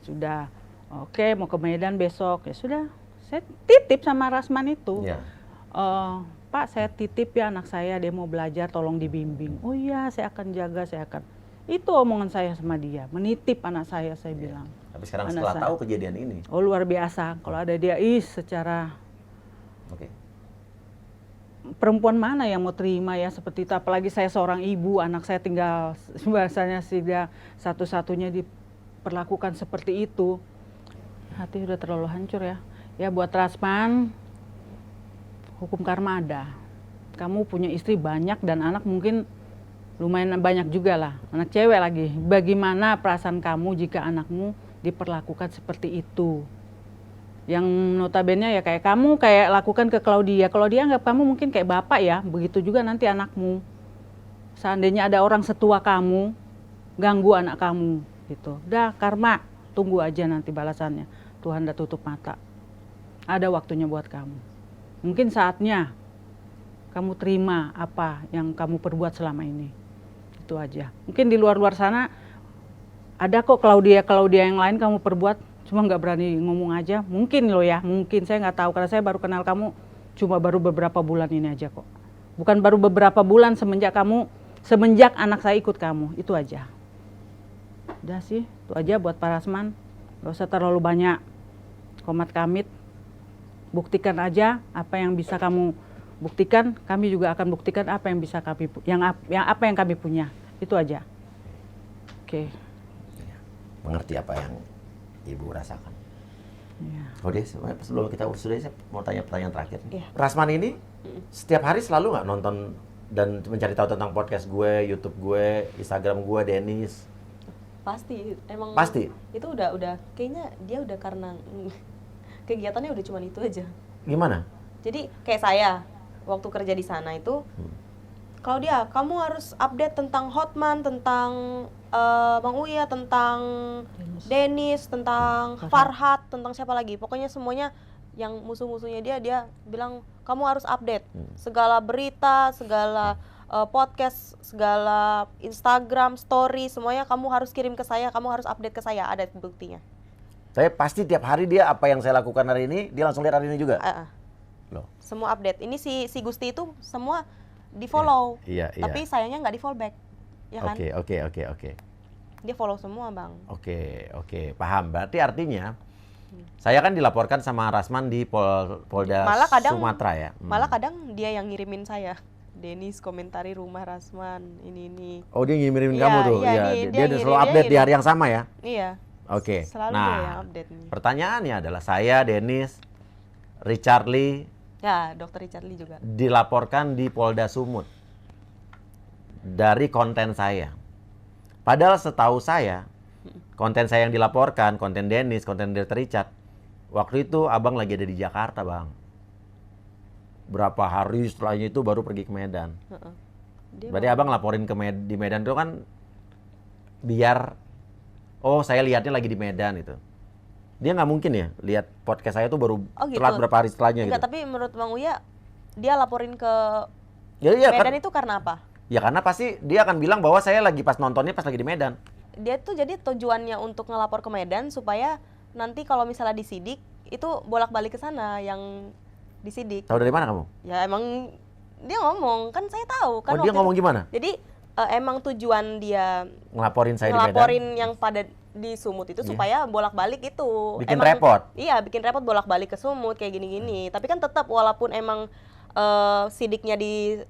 Sudah, oke mau ke Medan besok, ya sudah. Saya titip sama Rasman itu. Iya. Pak saya titip ya anak saya, dia mau belajar tolong dibimbing. Oh iya saya akan jaga, saya akan. Itu omongan saya sama dia, menitip anak saya bilang. Tapi sekarang Anak setelah saya. tahu kejadian ini, Oh luar biasa, kalau ada dia secara oke. perempuan mana yang mau terima ya seperti itu, apalagi saya seorang ibu, anak saya tinggal bahasanya dia satu-satunya diperlakukan seperti itu. Hati udah terlalu hancur ya. Ya buat Rasman, hukum karma ada. Kamu punya istri banyak dan anak mungkin lumayan banyak juga lah. Anak cewek lagi. Bagaimana perasaan kamu jika anakmu diperlakukan seperti itu? Yang notabene ya kayak kamu kayak lakukan ke Claudia. Claudia anggap kamu mungkin kayak bapak ya. Begitu juga nanti anakmu. Seandainya ada orang setua kamu ganggu anak kamu gitu. Udah karma, tunggu aja nanti balasannya. Tuhan udah tutup mata. Ada waktunya buat kamu. Mungkin saatnya kamu terima apa yang kamu perbuat selama ini. Itu aja. Mungkin di luar-luar sana ada kok Claudia yang lain kamu perbuat, cuma nggak berani ngomong aja. Mungkin loh ya, mungkin saya nggak tahu karena saya baru kenal kamu cuma baru beberapa bulan ini aja kok. Bukan baru beberapa bulan semenjak anak saya ikut kamu, itu aja. Udah sih, itu aja buat Pak Rasman. Gak usah terlalu banyak komat kamit. Buktikan aja apa yang bisa kamu buktikan, kami juga akan buktikan apa yang bisa kami apa yang kami punya. Itu aja. Oke. Mengerti apa yang Ibu rasakan. Ya. Oh deh, sebelum kita sudah saya mau tanya pertanyaan terakhir. Iya. Rasman ini setiap hari selalu nggak nonton dan mencari tahu tentang podcast gue, YouTube gue, Instagram gue, Denis? pasti emang Pasti? itu udah kayaknya dia udah karena kegiatannya udah cuman itu aja. Gimana? Jadi kayak saya waktu kerja di sana itu, Claudia, kamu harus update tentang Hotman, tentang Bang Uya, tentang Denis, tentang Farhat, tentang siapa lagi. Pokoknya semuanya yang musuh-musuhnya dia bilang kamu harus update segala berita, segala podcast, segala Instagram story, semuanya kamu harus kirim ke saya, kamu harus update ke saya, ada buktinya. Saya pasti tiap hari dia apa yang saya lakukan hari ini, dia langsung lihat hari ini juga. Loh. Semua update. Ini si Gusti itu semua di follow, Iya. tapi sayangnya nggak di follow back, ya kan? Oke. Dia follow semua bang. Oke, paham. Berarti artinya saya kan dilaporkan sama Rasman di Polda Sumatera ya. Malah kadang dia yang ngirimin saya. Denis komentari rumah Rasman ini. Oh dia ngirimin Iya, kamu tuh. iya, Iya, dia dia selalu update di hari yang sama ya. Iya. Oke. Selalu dia yang Nah, update nih. pertanyaannya adalah saya, Denis, Richard Lee Ya, Dr. Richard Lee juga. dilaporkan di Polda Sumut dari konten saya. Padahal setahu saya, konten saya yang dilaporkan, konten Denis, konten Dr. Richard, waktu itu abang lagi ada di Jakarta, bang. Berapa hari setelahnya itu baru pergi ke Medan. Dia Berarti abang laporin di Medan itu kan biar, oh saya lihatnya lagi di Medan itu. Dia nggak mungkin ya lihat podcast saya tuh baru gitu. telat berapa hari setelahnya Enggak, gitu. tapi menurut Bang Uya, dia laporin ke Iya Medan kan? itu karena apa? Ya karena pasti dia akan bilang bahwa saya lagi pas nontonnya pas lagi di Medan. Dia tuh jadi tujuannya untuk ngelapor ke Medan supaya nanti kalau misalnya disidik itu bolak-balik ke sana yang disidik. Tahu dari mana kamu? Ya emang dia ngomong, kan saya tahu kan. Oh dia waktu ngomong itu. gimana? Jadi emang tujuan dia Ngelaporin saya di Medan. ngelaporin yang pada di Sumut itu supaya bolak-balik itu. Bikin repot. Iya, bikin repot bolak-balik ke Sumut kayak gini-gini. Tapi kan tetap walaupun emang sidiknya di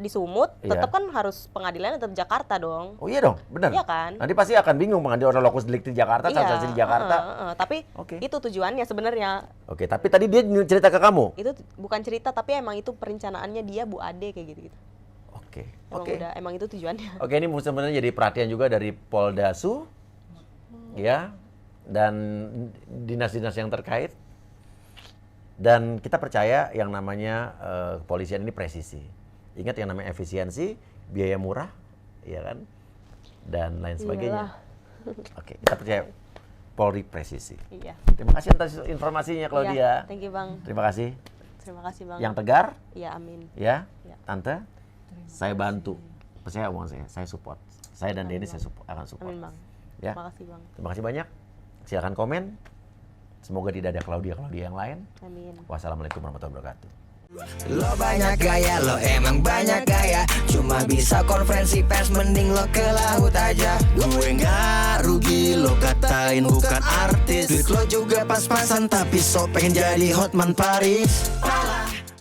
Sumut, tetap kan harus pengadilannya tetap Jakarta dong. Oh iya dong, benar. Iya kan? Nanti pasti akan bingung pengadilan orang lokus delikti di Jakarta, transaksi di Jakarta. Tapi itu tujuannya sebenarnya. Oke, tapi tadi dia cerita ke kamu. Itu bukan cerita, tapi emang itu perencanaannya dia Bu Ade kayak gitu-gitu. Oke. Emang itu tujuannya. Oke, ini sebenarnya jadi perhatian juga dari Polda Su, ya, dan dinas-dinas yang terkait. Dan kita percaya yang namanya kepolisian ini presisi. Ingat yang namanya efisiensi, biaya murah, ya kan, dan lain sebagainya. Oke, kita percaya Polri presisi. Iya. Terima kasih atas informasinya, Claudia. Iya, thank you Bang. Terima kasih. Terima kasih Bang. Yang tegar, Iya, amin. ya, Ya. Tante, saya bantu. Percaya omongan saya support. Saya dan Denny saya akan support. Amin Bang. Ya. Terima kasih Bang. Terima kasih banyak. Silakan komen. Semoga tidak ada Claudia yang lain. Amin. Wassalamualaikum warahmatullahi wabarakatuh. Lo banyak gaya, lo emang banyak gaya. Cuma bisa konferensi pers, mending lo ke laut aja. Gue nggak rugi, lo katain bukan artis. Duit lo juga pas-pasan, tapi so pengen jadi Hotman Paris.